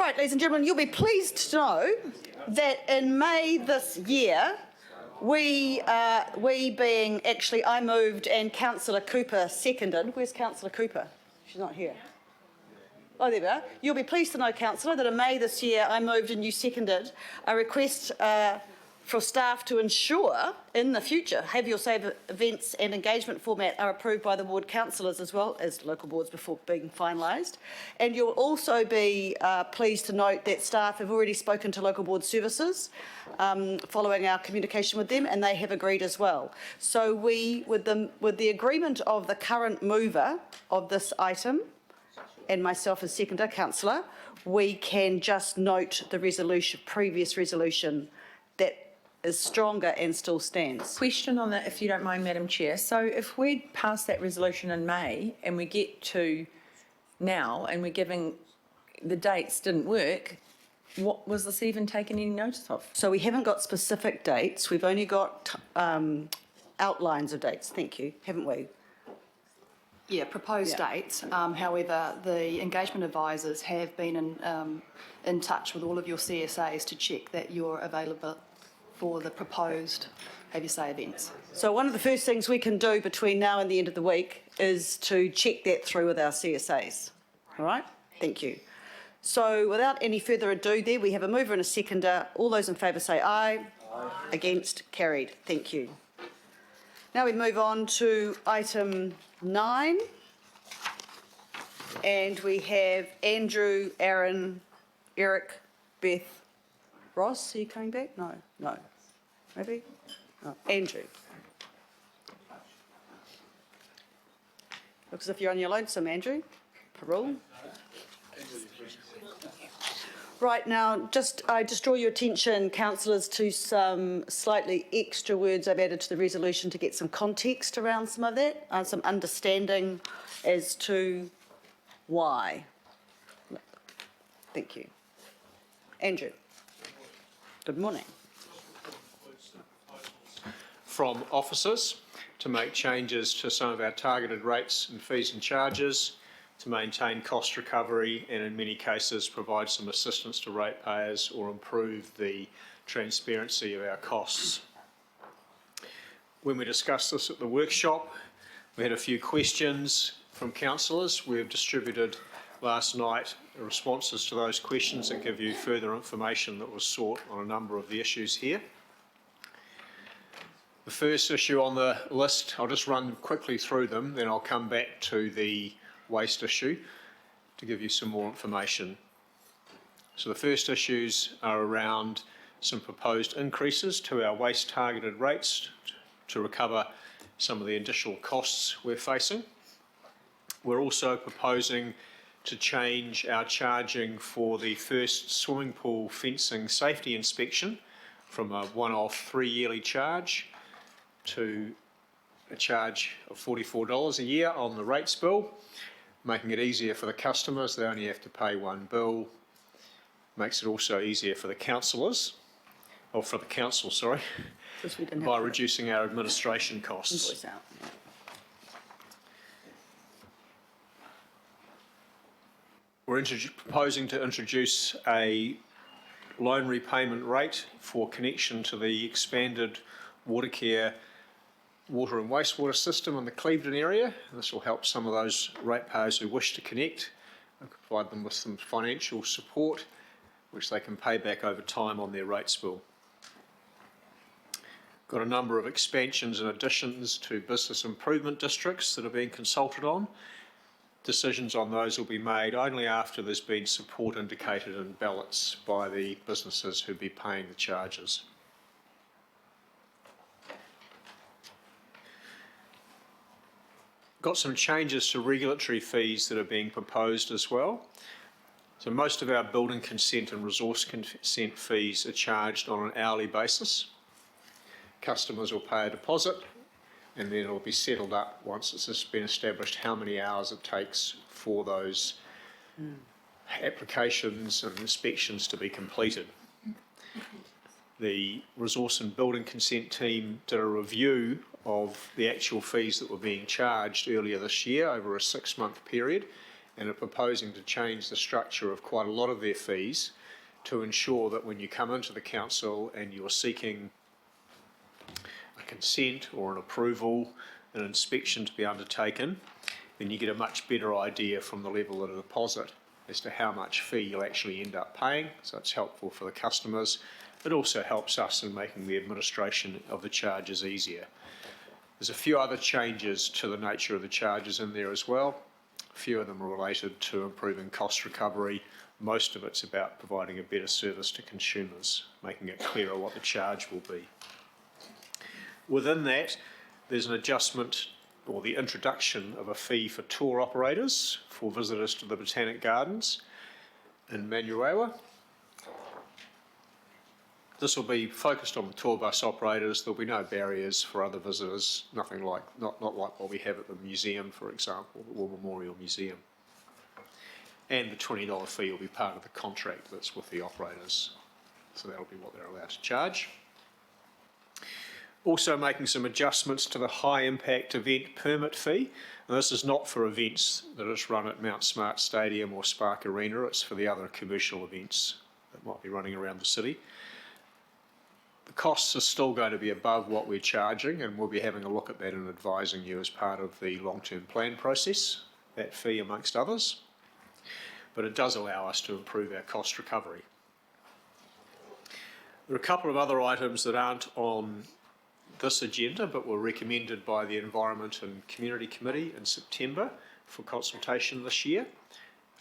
Right, ladies and gentlemen, you'll be pleased to know that in May this year, we being, actually I moved and Councillor Cooper seconded. Where's Councillor Cooper? She's not here. Oh, there we are. You'll be pleased to know, Councillor, that in May this year I moved and you seconded a request for staff to ensure in the future Have Your Say events and engagement format are approved by the ward councillors as well as local boards before being finalised. And you'll also be pleased to note that staff have already spoken to local board services following our communication with them, and they have agreed as well. So we, with the agreement of the current mover of this item, and myself as seconder, councillor, we can just note the resolution, previous resolution that is stronger and still stands. Question on that, if you don't mind, Madam Chair. So if we pass that resolution in May and we get to now and we're giving the dates didn't work, what was this even taken any notice of? So we haven't got specific dates. We've only got outlines of dates. Thank you, haven't we? Yeah, proposed dates. However, the engagement advisors have been in touch with all of your CSAs to check that you're available for the proposed Have Your Say events. So one of the first things we can do between now and the end of the week is to check that through with our CSAs. All right? Thank you. So without any further ado there, we have a mover and a seconder. All those in favour say aye. Aye. Against? Carried. Thank you. Now we move on to item 9. And we have Andrew, Aaron, Eric, Beth, Ross. Are you coming back? No. No. Maybe? No. Andrew. Looks as if you're on your lonesome, Andrew. Parole. Right, now, I just draw your attention, councillors, to some slightly extra words I've added to the resolution to get some context around some of that, some understanding as to why. Thank you. Andrew. Good morning. From officers to make changes to some of our targeted rates and fees and charges, to maintain cost recovery and in many cases provide some assistance to ratepayers or improve the transparency of our costs. When we discussed this at the workshop, we had a few questions from councillors. We have distributed last night responses to those questions that give you further information that was sought on a number of the issues here. The first issue on the list, I'll just run quickly through them, then I'll come back to the waste issue to give you some more information. So the first issues are around some proposed increases to our waste targeted rates to recover some of the additional costs we're facing. We're also proposing to change our charging for the first swimming pool fencing safety inspection from a one-off 3-yearly charge to a charge of $44 a year on the rates bill, making it easier for the customers. They only have to pay one bill. Makes it also easier for the councillors, or for the council, sorry, by reducing our administration costs. We're proposing to introduce a loan repayment rate for connection to the expanded Watercare water and wastewater system in the Clevedon area. This will help some of those ratepayers who wish to connect and provide them with some financial support which they can pay back over time on their rates bill. Got a number of expansions and additions to business improvement districts that are being consulted on. Decisions on those will be made only after there's been support indicated in ballots by the businesses who'll be paying the charges. Got some changes to regulatory fees that are being proposed as well. So most of our building consent and resource consent fees are charged on an hourly basis. Customers will pay a deposit and then it will be settled up once it's just been established how many hours it takes for those applications and inspections to be completed. The resource and building consent team did a review of the actual fees that were being charged earlier this year over a 6-month period, and are proposing to change the structure of quite a lot of their fees to ensure that when you come into the council and you're seeking a consent or an approval, an inspection to be undertaken, then you get a much better idea from the level of the deposit as to how much fee you'll actually end up paying. So it's helpful for the customers. It also helps us in making the administration of the charges easier. There's a few other changes to the nature of the charges in there as well. A few of them are related to improving cost recovery. Most of it's about providing a better service to consumers, making it clearer what the charge will be. Within that, there's an adjustment or the introduction of a fee for tour operators for visitors to the Botanic Gardens in Manurewa. This will be focused on the tour bus operators. There'll be no barriers for other visitors, nothing like, not like what we have at the museum, for example, the War Memorial Museum. And the $20 fee will be part of the contract that's with the operators. So that'll be what they're allowed to charge. Also making some adjustments to the high impact event permit fee. And this is not for events that is run at Mount Smart Stadium or Spark Arena, it's for the other commercial events that might be running around the city. The costs are still going to be above what we're charging, and we'll be having a look at that and advising you as part of the long-term plan process, that fee amongst others. But it does allow us to improve our cost recovery. There are a couple of other items that aren't on this agenda but were recommended by the Environment and Community Committee in September for consultation this year.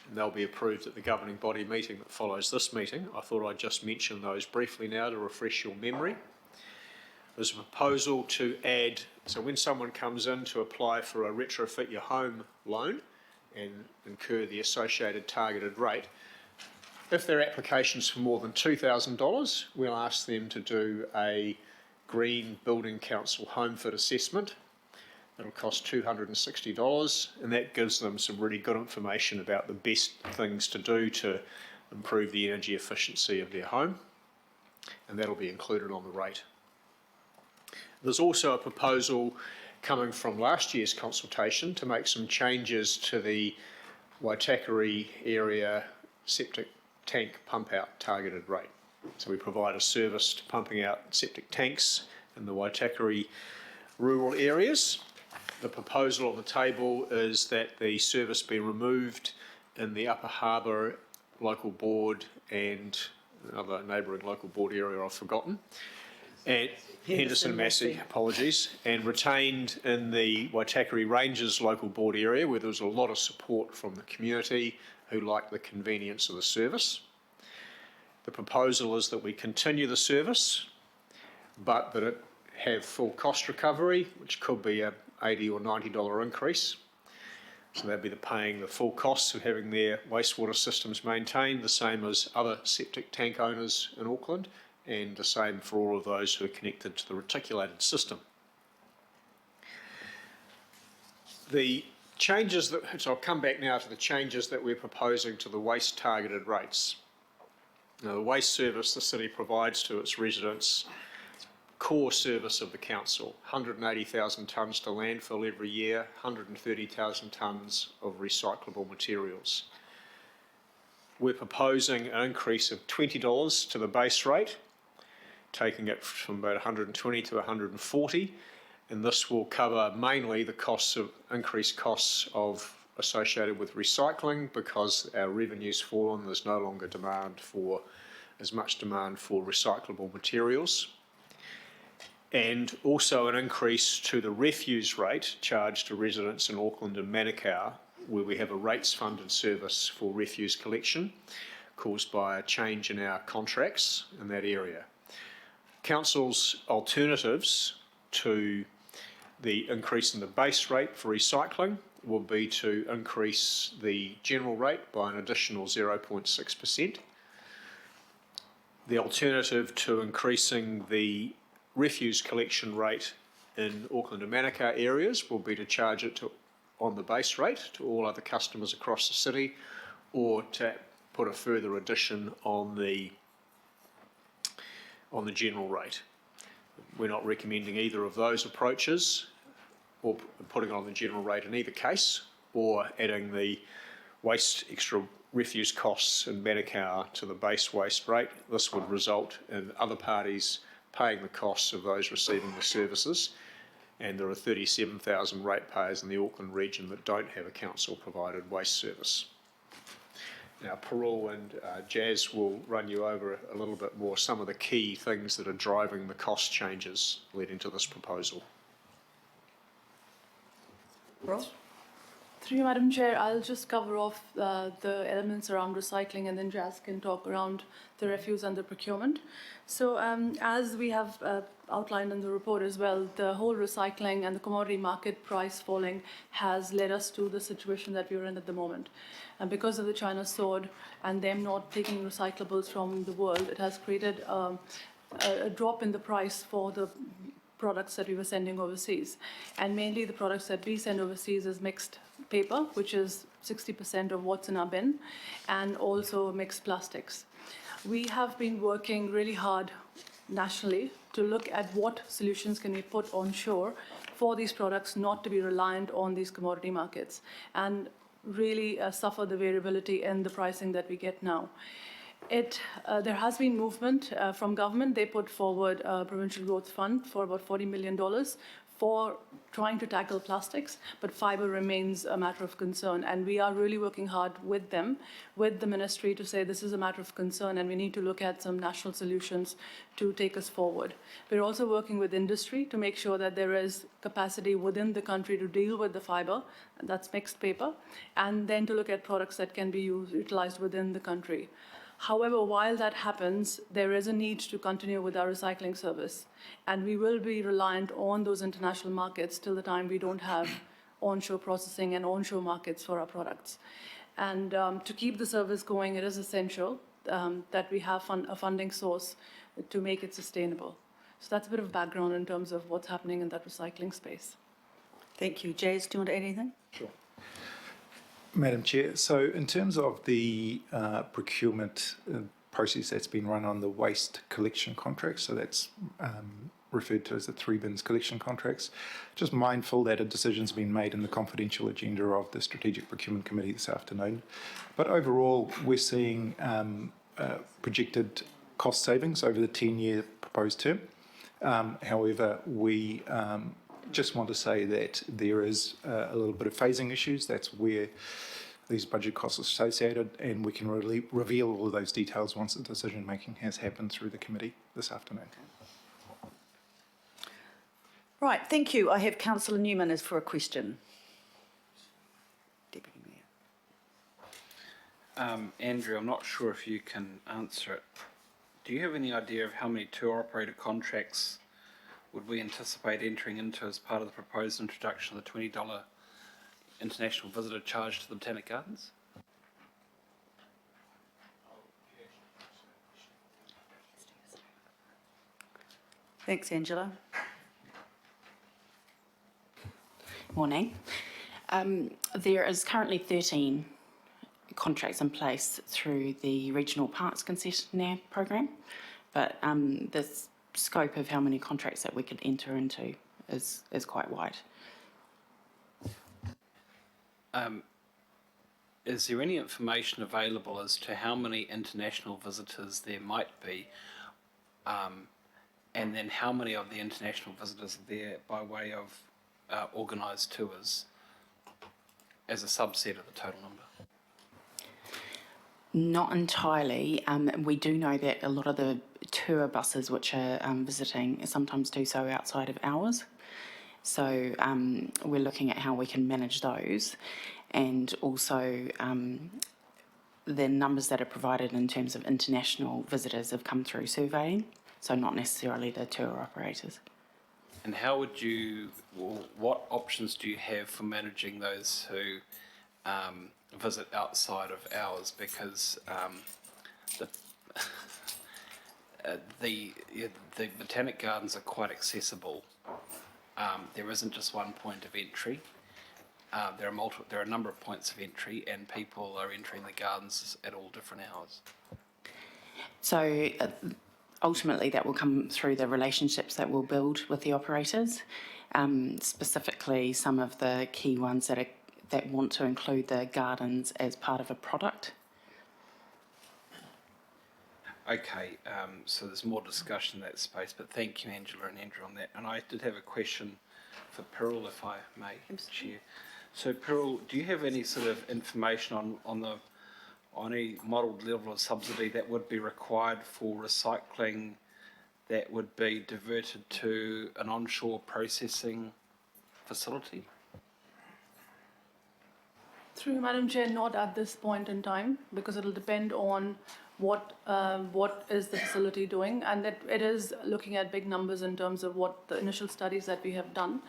And they'll be approved at the governing body meeting that follows this meeting. I thought I'd just mention those briefly now to refresh your memory. There's a proposal to add, so when someone comes in to apply for a retrofit your home loan and incur the associated targeted rate, if their application's for more than $2,000, we'll ask them to do a Green Building Council home fit assessment. It'll cost $260, and that gives them some really good information about the best things to do to improve the energy efficiency of their home, and that'll be included on the rate. There's also a proposal coming from last year's consultation to make some changes to the Waitakere area septic tank pump out targeted rate. So we provide a service to pumping out septic tanks in the Waitakere rural areas. The proposal on the table is that the service be removed in the Upper Harbour local board and another neighbouring local board area I've forgotten, and Henderson Massey, apologies, and retained in the Waitakere Ranges local board area where there was a lot of support from the community who liked the convenience of the service. The proposal is that we continue the service, but that it have full cost recovery, which could be a $80 or $90 increase. So they'd be paying the full costs of having their wastewater systems maintained, the same as other septic tank owners in Auckland, and the same for all of those who are connected to the reticulated system. The changes that, so I'll come back now to the changes that we're proposing to the waste targeted rates. Now, the waste service the city provides to its residents, core service of the council, 180,000 tonnes to landfill every year, 130,000 tonnes of recyclable materials. We're proposing an increase of $20 to the base rate, taking it from about 120 to 140, and this will cover mainly the costs of increased costs of associated with recycling because our revenue's fallen. There's no longer demand for as much demand for recyclable materials, and also an increase to the refuse rate charged to residents in Auckland and Manukau, where we have a rates funded service for refuse collection caused by a change in our contracts in that area. Council's alternatives to the increase in the base rate for recycling will be to increase the general rate by an additional 0.6%. The alternative to increasing the refuse collection rate in Auckland and Manukau areas will be to charge it on the base rate to all other customers across the city, or to put a further addition on the general rate. We're not recommending either of those approaches, or putting it on the general rate in either case, or adding the waste extra refuse costs in Manukau to the base waste rate. This would result in other parties paying the costs of those receiving the services, and there are 37,000 ratepayers in the Auckland region that don't have a council-provided waste service. Now, Parul and Jazz will run you over a little bit more some of the key things that are driving the cost changes leading to this proposal. Through you, Madam Chair, I'll just cover off the elements around recycling, and then Jazz can talk around the refuse and the procurement. So as we have outlined in the report as well, the whole recycling and the commodity market price falling has led us to the situation that we're in at the moment. And because of the China sword and them not taking recyclables from the world, it has created a drop in the price for the products that we were sending overseas. And mainly the products that we send overseas is mixed paper, which is 60% of what's in our bin, and also mixed plastics. We have been working really hard nationally to look at what solutions can we put on shore for these products not to be reliant on these commodity markets and really suffer the variability in the pricing that we get now. There has been movement from government. They put forward a provincial growth fund for about $40 million for trying to tackle plastics, but fibre remains a matter of concern. And we are really working hard with them, with the ministry, to say this is a matter of concern and we need to look at some national solutions to take us forward. We're also working with industry to make sure that there is capacity within the country to deal with the fibre, and that's mixed paper, and then to look at products that can be utilized within the country. However, while that happens, there is a need to continue with our recycling service. And we will be reliant on those international markets till the time we don't have onshore processing and onshore markets for our products. And to keep the service going, it is essential that we have a funding source to make it sustainable. So that's a bit of background in terms of what's happening in that recycling space. Thank you. Jazz, do you want to add anything? Sure. Madam Chair, so in terms of the procurement process that's been run on the waste collection contracts, so that's referred to as the 3 bins collection contracts, just mindful that a decision's been made in the confidential agenda of the Strategic Procurement Committee this afternoon. But overall, we're seeing projected cost savings over the 10-year proposed term. However, we just want to say that there is a little bit of phasing issues. That's where these budget costs are associated, and we can really reveal all of those details once the decision making has happened through the committee this afternoon. Right, thank you. I have Councillor Newman as for a question. Deputy Mayor. Andrew, I'm not sure if you can answer it. Do you have any idea of how many tour operator contracts would we anticipate entering into as part of the proposed introduction of the $20 international visitor charge to the Botanic Gardens? Thanks, Angela. Morning. There is currently 13 contracts in place through the Regional Parks Concessionaire program, but the scope of how many contracts that we could enter into is quite wide. Is there any information available as to how many international visitors there might be, and then how many of the international visitors are there by way of organised tours as a subset of the total number? Not entirely. We do know that a lot of the tour buses which are visiting sometimes do so outside of hours. So we're looking at how we can manage those, and also the numbers that are provided in terms of international visitors have come through surveying, so not necessarily the tour operators. And how would you, what options do you have for managing those who visit outside of hours? Because the Botanic Gardens are quite accessible. There isn't just one point of entry. There are a number of points of entry, and people are entering the gardens at all different hours. So ultimately that will come through the relationships that we'll build with the operators. Specifically, some of the key ones that are that want to include the gardens as part of a product. Okay, so there's more discussion in that space, but thank you, Angela and Andrew, on that. And I did have a question for Pyrrhal, if I may, Chair. So Pyrrhal, do you have any sort of information on any modelled level of subsidy that would be required for recycling that would be diverted to an onshore processing facility? Through you, Madam Chair, not at this point in time, because it'll depend on what is the facility doing, and that it is looking at big numbers in terms of what the initial studies that we have done.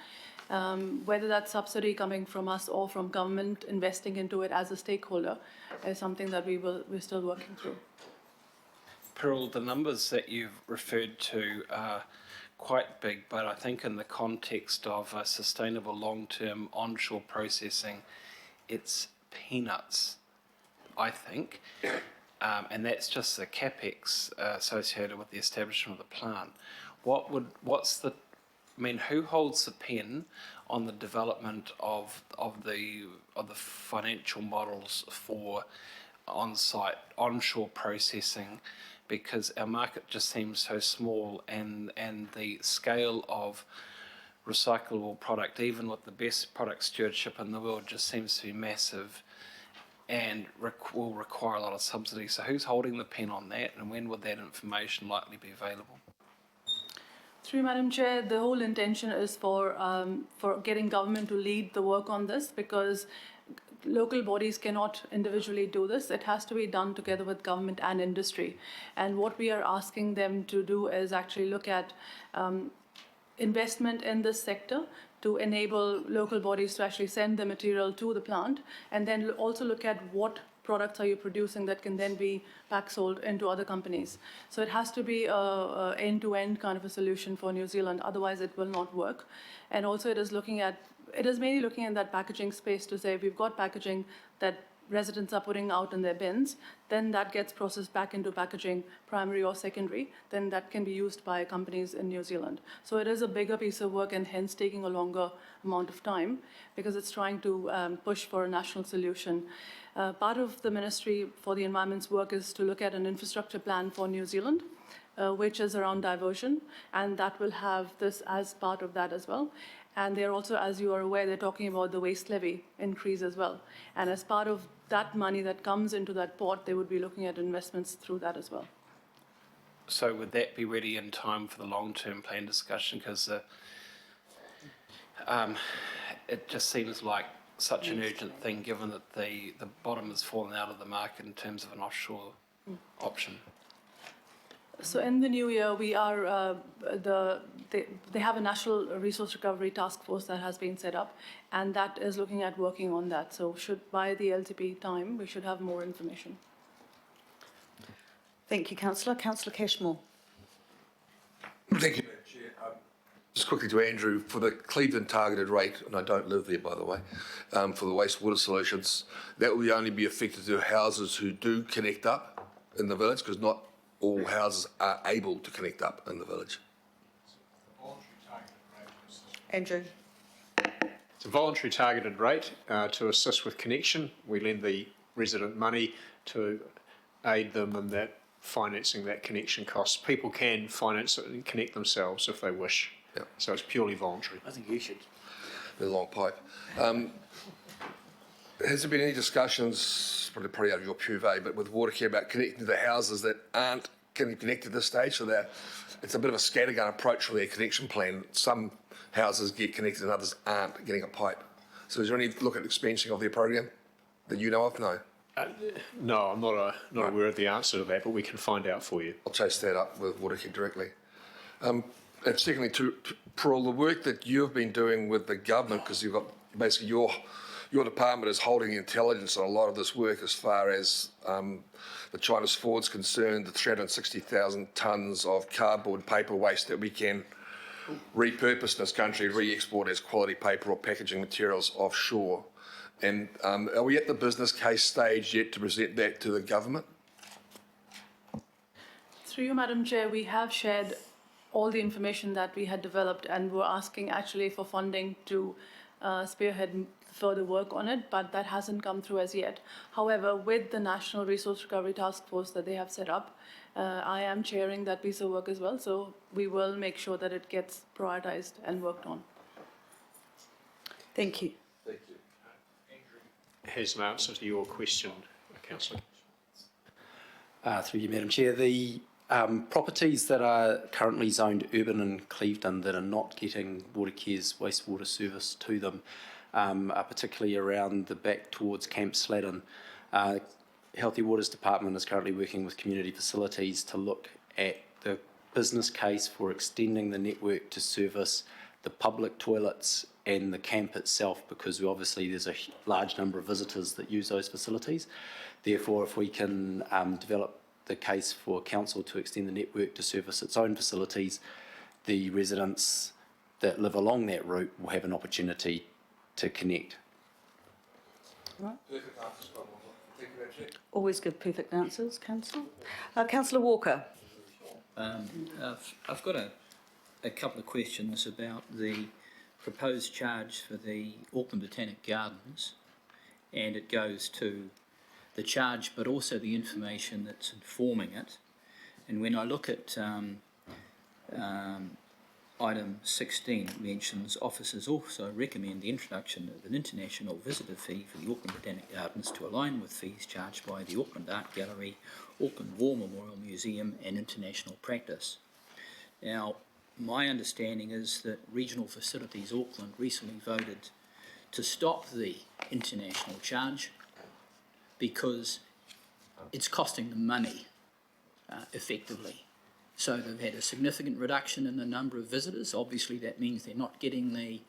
Whether that's subsidy coming from us or from government investing into it as a stakeholder is something that we're still working through. Pyrrhal, the numbers that you've referred to are quite big, but I think in the context of a sustainable long-term onshore processing, it's peanuts, I think. And that's just the capex associated with the establishment of the plant. Who holds the pen on the development of the financial models for on-site onshore processing? Because our market just seems so small, and the scale of recyclable product, even with the best product stewardship in the world, just seems to be massive and will require a lot of subsidy. So who's holding the pen on that, and when would that information likely be available? Through you, Madam Chair, the whole intention is for getting government to lead the work on this, because local bodies cannot individually do this. It has to be done together with government and industry. And what we are asking them to do is actually look at investment in this sector to enable local bodies to actually send the material to the plant, and then also look at what products are you producing that can then be pack sold into other companies. So it has to be a end-to-end kind of a solution for New Zealand, otherwise it will not work. And also it is mainly looking at that packaging space to say, we've got packaging that residents are putting out in their bins, then that gets processed back into packaging, primary or secondary, then that can be used by companies in New Zealand. So it is a bigger piece of work, and hence taking a longer amount of time, because it's trying to push for a national solution. Part of the Ministry for the Environment's work is to look at an infrastructure plan for New Zealand, which is around diversion, and that will have this as part of that as well. And they're also, as you are aware, they're talking about the waste levy increase as well. And as part of that money that comes into that pot, they would be looking at investments through that as well. So would that be ready in time for the long-term plan discussion? Because it just seems like such an urgent thing, given that the bottom has fallen out of the market in terms of an offshore option. So in the new year, we are they have a national resource recovery task force that has been set up, and that is looking at working on that. So by the LTP time, we should have more information. Thank you, Councillor. Councillor Cashmore. Thank you, Madam Chair. Just quickly to Andrew, for the Cleveland targeted rate, and I don't live there, by the way, for the wastewater solutions, that will only be affected to houses who do connect up in the village, because not all houses are able to connect up in the village. Andrew. It's a voluntary targeted rate to assist with connection. We lend the resident money to aid them in that financing that connection costs. People can finance it and connect themselves if they wish. Yep. So it's purely voluntary. I think you should. The long pipe. Has there been any discussions, probably out of your purvey, but with Watercare about connecting to the houses that aren't connected at this stage? So it's a bit of a scattergun approach for their connection plan. Some houses get connected and others aren't getting a pipe. So is there any look at expansion of their program that you know of? No. No, I'm not aware of the answer to that, but we can find out for you. I'll chase that up with Watercare directly. And secondly, to Pyrrhal, the work that you've been doing with the government, because you've got basically your department is holding intelligence on a lot of this work as far as the China's Ford's concerned, the 360,000 tonnes of cardboard paper waste that we can repurpose in this country, re-export as quality paper or packaging materials offshore. And are we at the business case stage yet to present that to the government? Through you, Madam Chair, we have shared all the information that we had developed, and we're asking actually for funding to spearhead further work on it, but that hasn't come through as yet. However, with the National Resource Recovery Task Force that they have set up, I am chairing that piece of work as well, so we will make sure that it gets prioritized and worked on. Thank you. Has an answer to your question, Councillor. Through you, Madam Chair. The properties that are currently zoned urban in Clevedon that are not getting Watercare's wastewater service to them are particularly around the back towards Camp Sladden. Healthy Waters Department is currently working with community facilities to look at the business case for extending the network to service the public toilets and the camp itself, because obviously there's a large number of visitors that use those facilities. Therefore, if we can develop the case for council to extend the network to service its own facilities, the residents that live along that route will have an opportunity to connect. Right. Always give perfect answers, Councillor. Councillor Walker. I've got a couple of questions about the proposed charge for the Auckland Botanic Gardens, and it goes to the charge but also the information that's informing it. And when I look at item 16, it mentions officers also recommend the introduction of an international visitor fee for the Auckland Botanic Gardens to align with fees charged by the Auckland Art Gallery, Auckland War Memorial Museum and International Practice. Now, my understanding is that Regional Facilities Auckland recently voted to stop the international charge because it's costing them money, effectively. So they've had a significant reduction in the number of visitors. Obviously that means they're not getting the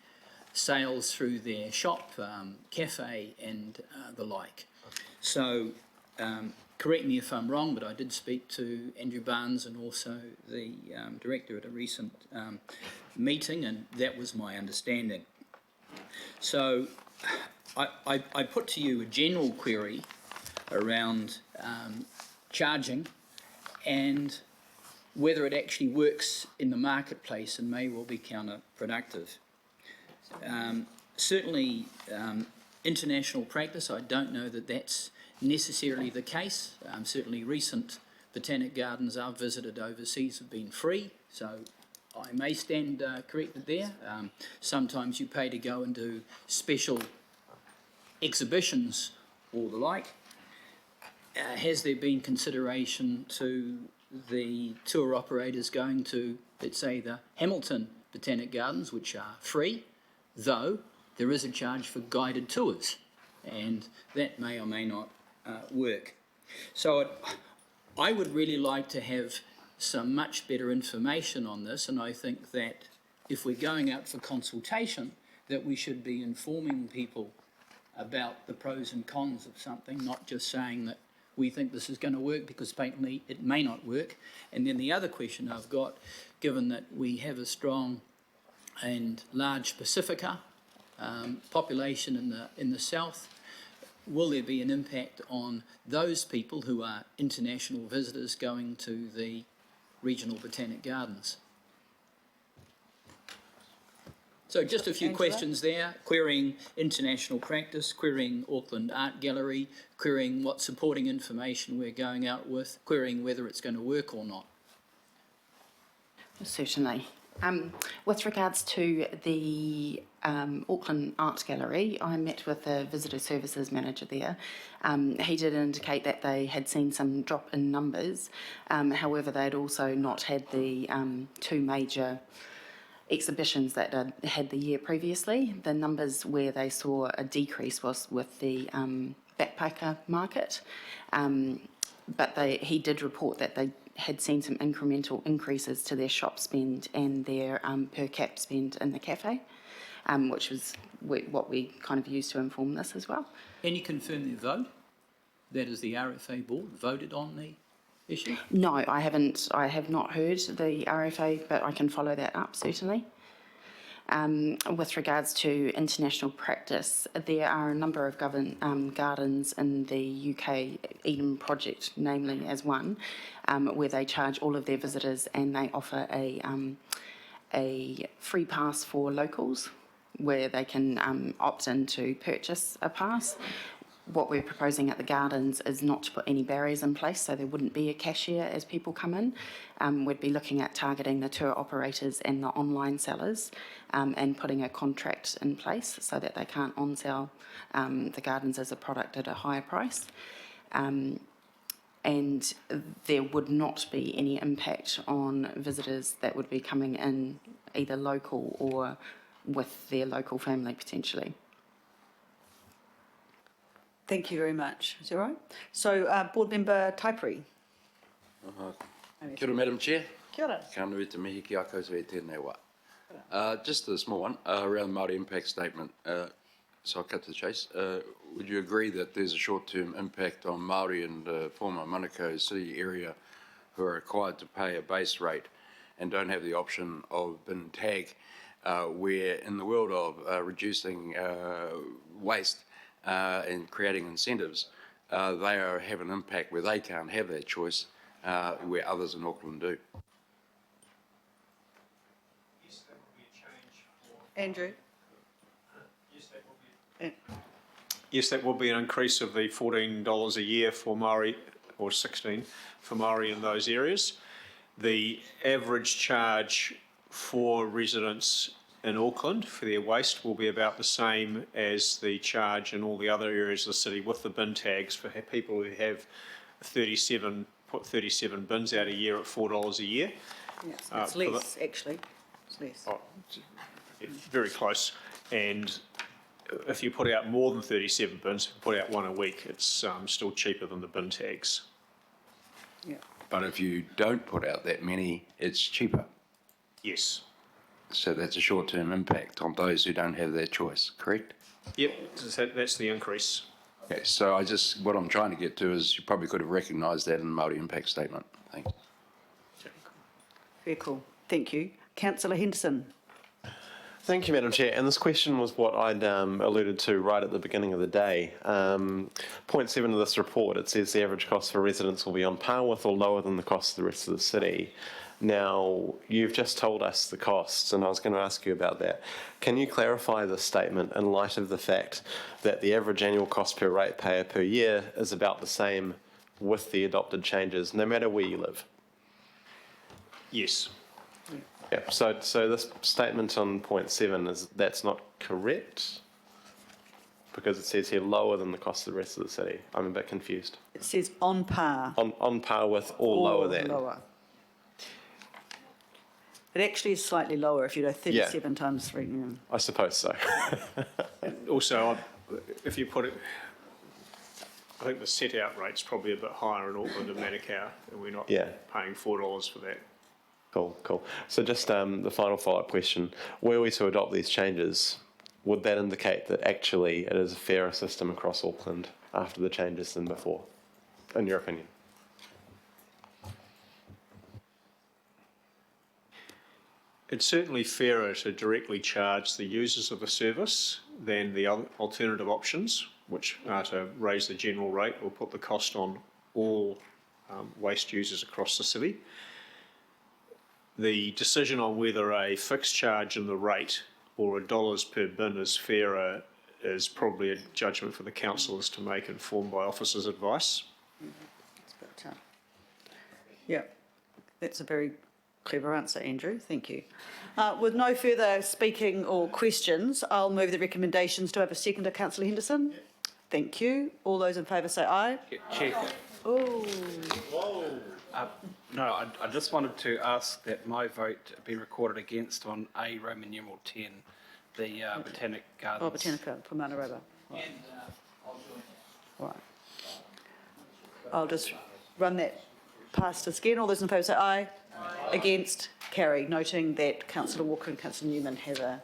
sales through their shop, cafe and the like. So correct me if I'm wrong, but I did speak to Andrew Barnes and also the director at a recent meeting, and that was my understanding. So I put to you a general query around charging and whether it actually works in the marketplace and may well be counterproductive. Certainly international practice, I don't know that that's necessarily the case. Certainly recent botanic gardens I've visited overseas have been free, so I may stand corrected there. Sometimes you pay to go and do special exhibitions or the like. Has there been consideration to the tour operators going to, let's say, the Hamilton Botanic Gardens, which are free, though there is a charge for guided tours, and that may or may not work. So I would really like to have some much better information on this, and I think that if we're going out for consultation, that we should be informing people about the pros and cons of something, not just saying that we think this is going to work because patently it may not work. And then the other question I've got, given that we have a strong and large Pacifica population in the south, will there be an impact on those people who are international visitors going to the regional botanic gardens? So just a few questions there, querying international practice, querying Auckland Art Gallery, querying what supporting information we're going out with, querying whether it's going to work or not. Certainly. With regards to the Auckland Art Gallery, I met with the Visitor Services Manager there. He did indicate that they had seen some drop in numbers. However, they had also not had the two major exhibitions that had the year previously. The numbers where they saw a decrease was with the backpacker market, but he did report that they had seen some incremental increases to their shop spend and their per cap spend in the cafe, which was what we kind of used to inform this as well. Can you confirm their vote? That is, the RFA board voted on the issue? No, I haven't. I have not heard the RFA, but I can follow that up, certainly. With regards to international practice, there are a number of gardens in the UK, Eden Project namely as one, where they charge all of their visitors and they offer a free pass for locals, where they can opt in to purchase a pass. What we're proposing at the gardens is not to put any barriers in place, so there wouldn't be a cashier as people come in. We'd be looking at targeting the tour operators and the online sellers and putting a contract in place so that they can't on-sell the gardens as a product at a higher price. And there would not be any impact on visitors that would be coming in either local or with their local family potentially. Thank you very much. Is that right? So, Board Member Taipuri. Kia ora, Madam Chair. Kia ora. Ka nui te mihi ki a koutou e tēnei wā. Just a small one around the Māori impact statement. So I'll cut to the chase. Would you agree that there's a short-term impact on Māori and former Manukau city area who are required to pay a base rate and don't have the option of bin tag, where in the world of reducing waste and creating incentives, they have an impact where they can't have that choice, where others in Auckland do? Andrew? Yes, that will be an increase of the $14 a year for Māori, or $16 for Māori in those areas. The average charge for residents in Auckland for their waste will be about the same as the charge in all the other areas of the city with the bin tags for people who have 37 bins out a year at $4 a year. Yes, it's less, actually. It's less. Oh, very close. And if you put out more than 37 bins, if you put out one a week, it's still cheaper than the bin tags. Yeah. But if you don't put out that many, it's cheaper. Yes. So that's a short-term impact on those who don't have that choice, correct? Yep, that's the increase. Okay, so what I'm trying to get to is you probably could have recognised that in the Māori impact statement. Thanks. Very cool. Thank you. Councillor Henderson. Thank you, Madam Chair. And this question was what I'd alluded to right at the beginning of the day. Point 7 of this report, it says the average cost for residents will be on par with or lower than the cost of the rest of the city. Now, you've just told us the costs, and I was going to ask you about that. Can you clarify this statement in light of the fact that the average annual cost per ratepayer per year is about the same with the adopted changes, no matter where you live? Yes. Yeah, so this statement on point 7, that's not correct? Because it says here lower than the cost of the rest of the city. I'm a bit confused. It says on par. On par with or lower than? Lower. It actually is slightly lower if you do 37 times 3. Yeah. I suppose so. Also, if you put it, I think the set-out rate's probably a bit higher in Auckland and Manukau, and we're not paying $4 for that. Cool. So just the final follow-up question. Were we to adopt these changes, would that indicate that actually it is a fairer system across Auckland after the changes than before, in your opinion? It's certainly fairer to directly charge the users of the service than the other alternative options, which are to raise the general rate or put the cost on all waste users across the city. The decision on whether a fixed charge in the rate or $1 per bin is fairer is probably a judgment for the councillors to make, informed by officers' advice. Yeah, that's a very clever answer, Andrew. Thank you. With no further speaking or questions, I'll move the recommendations. Do I have a seconder, Councillor Henderson? Thank you. All those in favour say aye. Chair. Oh. No, I just wanted to ask that my vote be recorded against on A Roman numeral 10, the Botanic Gardens. Oh, Botanica for Manaroba. Right. Right. I'll just run that past us again. All those in favour say aye. Against, carry, noting that Councillor Walker and Councillor Newman have a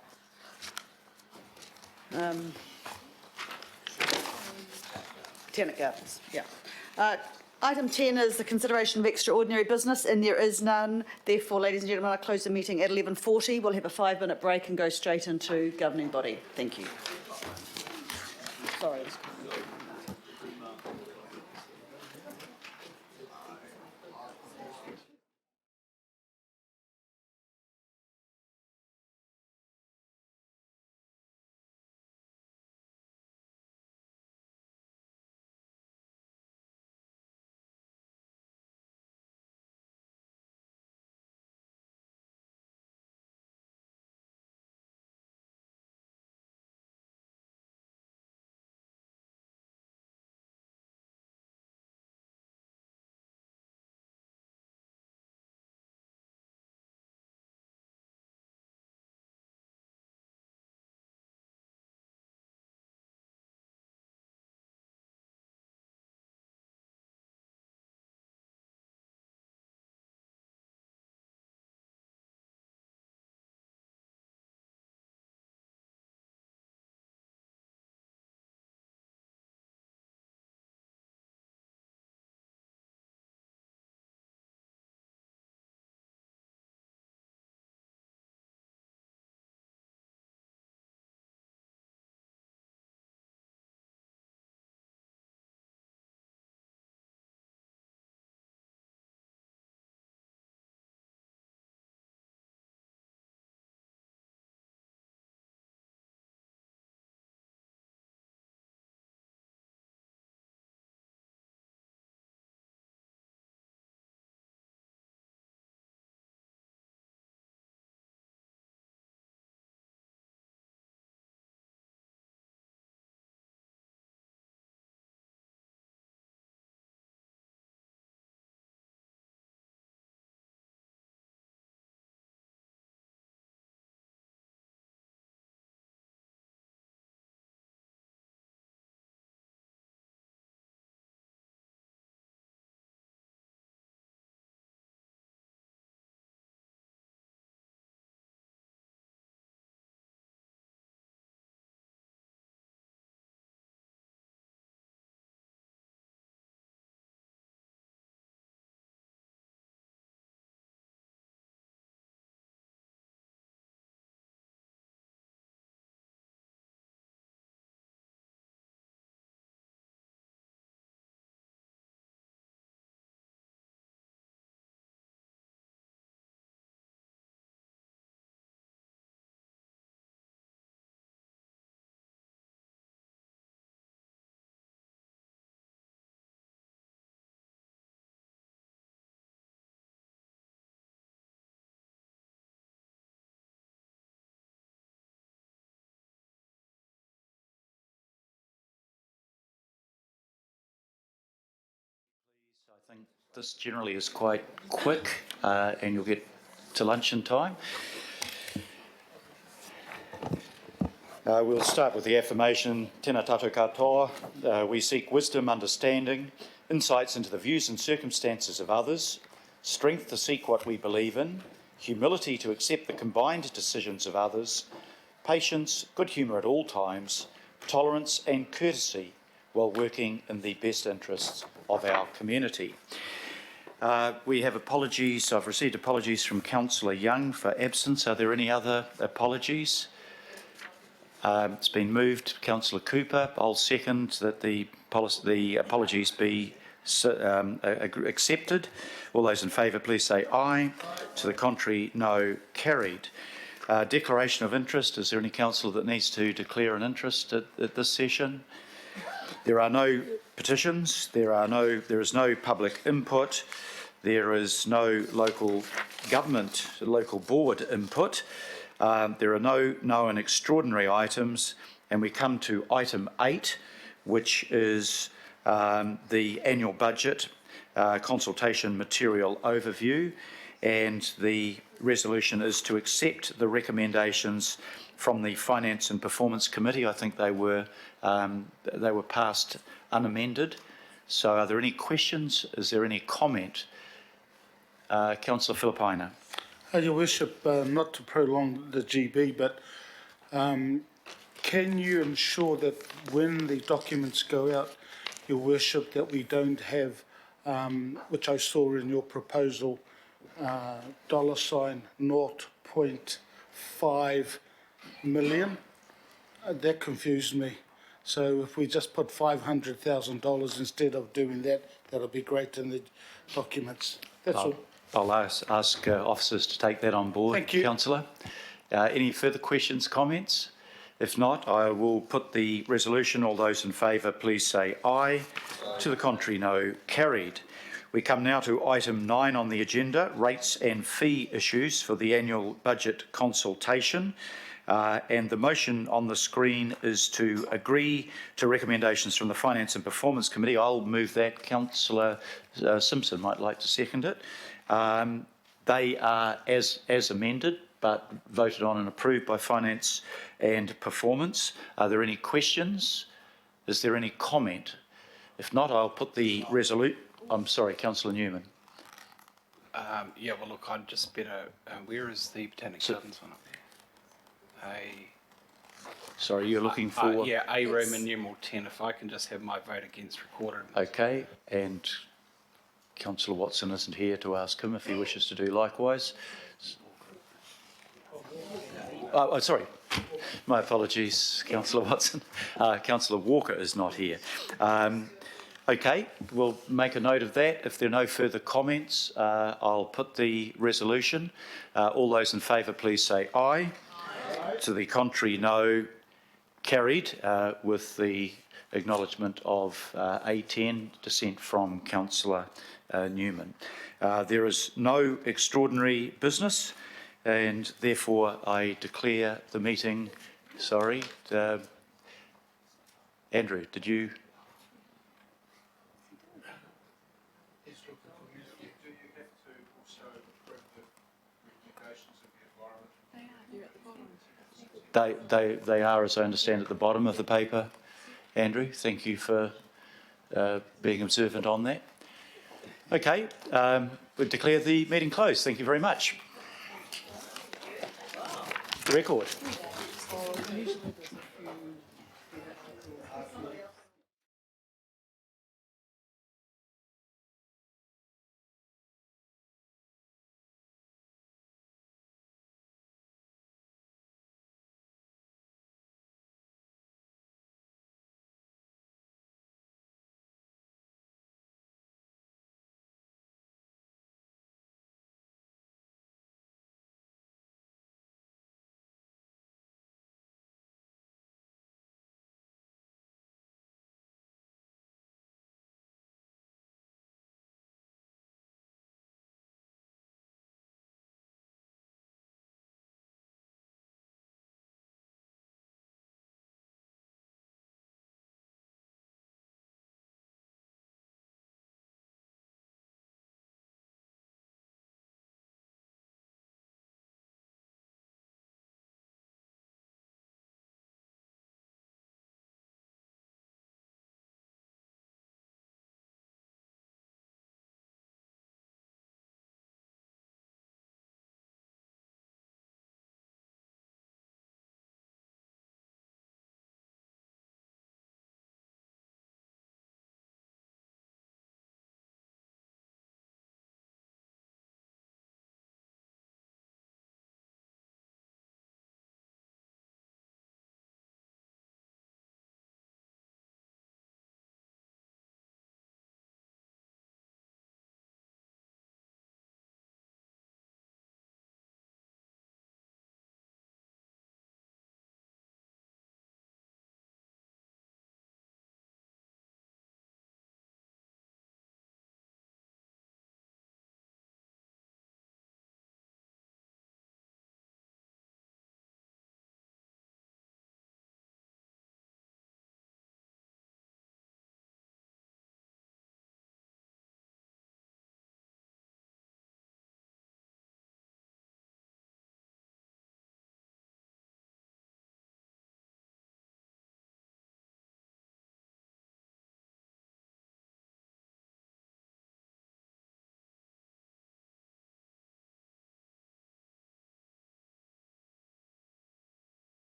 Botanic Gardens, yeah. Item 10 is the consideration of extraordinary business, and there is none. Therefore, ladies and gentlemen, I close the meeting at 11:40. We'll have a 5-minute break and go straight into governing body. Thank you. Sorry. think this generally is quite quick and you'll get to lunch in time. We'll start with the affirmation, tēnā tātou katoa. We seek wisdom, understanding, insights into the views and circumstances of others, strength to seek what we believe in, humility to accept the combined decisions of others, patience, good humour at all times, tolerance and courtesy while working in the best interests of our community. We have apologies. I've received apologies from Councillor Young for absence. Are there any other apologies? It's been moved. Councillor Cooper, I'll second that the apologies be accepted. All those in favour, please say aye. To the contrary, no. Carried. Declaration of interest. Is there any councillor that needs to declare an interest at this session? There are no petitions. There is no public input. There is no local government, local board input. There are no known extraordinary items, and we come to item 8, which is the annual budget consultation material overview, and the resolution is to accept the recommendations from the Finance and Performance Committee. I think they were passed unamended. So are there any questions? Is there any comment? Councillor Filipaina. Your Worship, not to prolong the GB, but can you ensure that when the documents go out, Your Worship, that we don't have, which I saw in your proposal, $0.5 million? That confused me. So if we just put $500,000 instead of doing that, that'll be great in the documents. That's all. I'll ask officers to take that on board. Thank you. Councillor. Any further questions, comments? If not, I will put the resolution. All those in favour, please say aye. To the contrary, no. Carried. We come now to item 9 on the agenda, rates and fee issues for the annual budget consultation. And the motion on the screen is to agree to recommendations from the Finance and Performance Committee. I'll move that. Councillor Simpson might like to second it. They are as amended, but voted on and approved by Finance and Performance. Are there any questions? Is there any comment? If not, I'll put the resolution. I'm sorry, Councillor Newman. Yeah, well, look, I'd just better. Where is the Botanic Gardens one up there? Sorry, you're looking for. Yeah, A Roman numeral 10. If I can just have my vote against recorded. Okay, and Councillor Watson isn't here to ask him if he wishes to do likewise. Oh, sorry. My apologies, Councillor Watson. Councillor Walker is not here. Okay, we'll make a note of that. If there are no further comments, I'll put the resolution. All those in favour, please say aye. To the contrary, no. Carried with the acknowledgement of A10 dissent from Councillor Newman. There is no extraordinary business, and therefore I declare the meeting. Sorry, Andrew, did you? They are, as I understand, at the bottom of the paper. Andrew, thank you for being observant on that. Okay, we declare the meeting closed. Thank you very much. Record.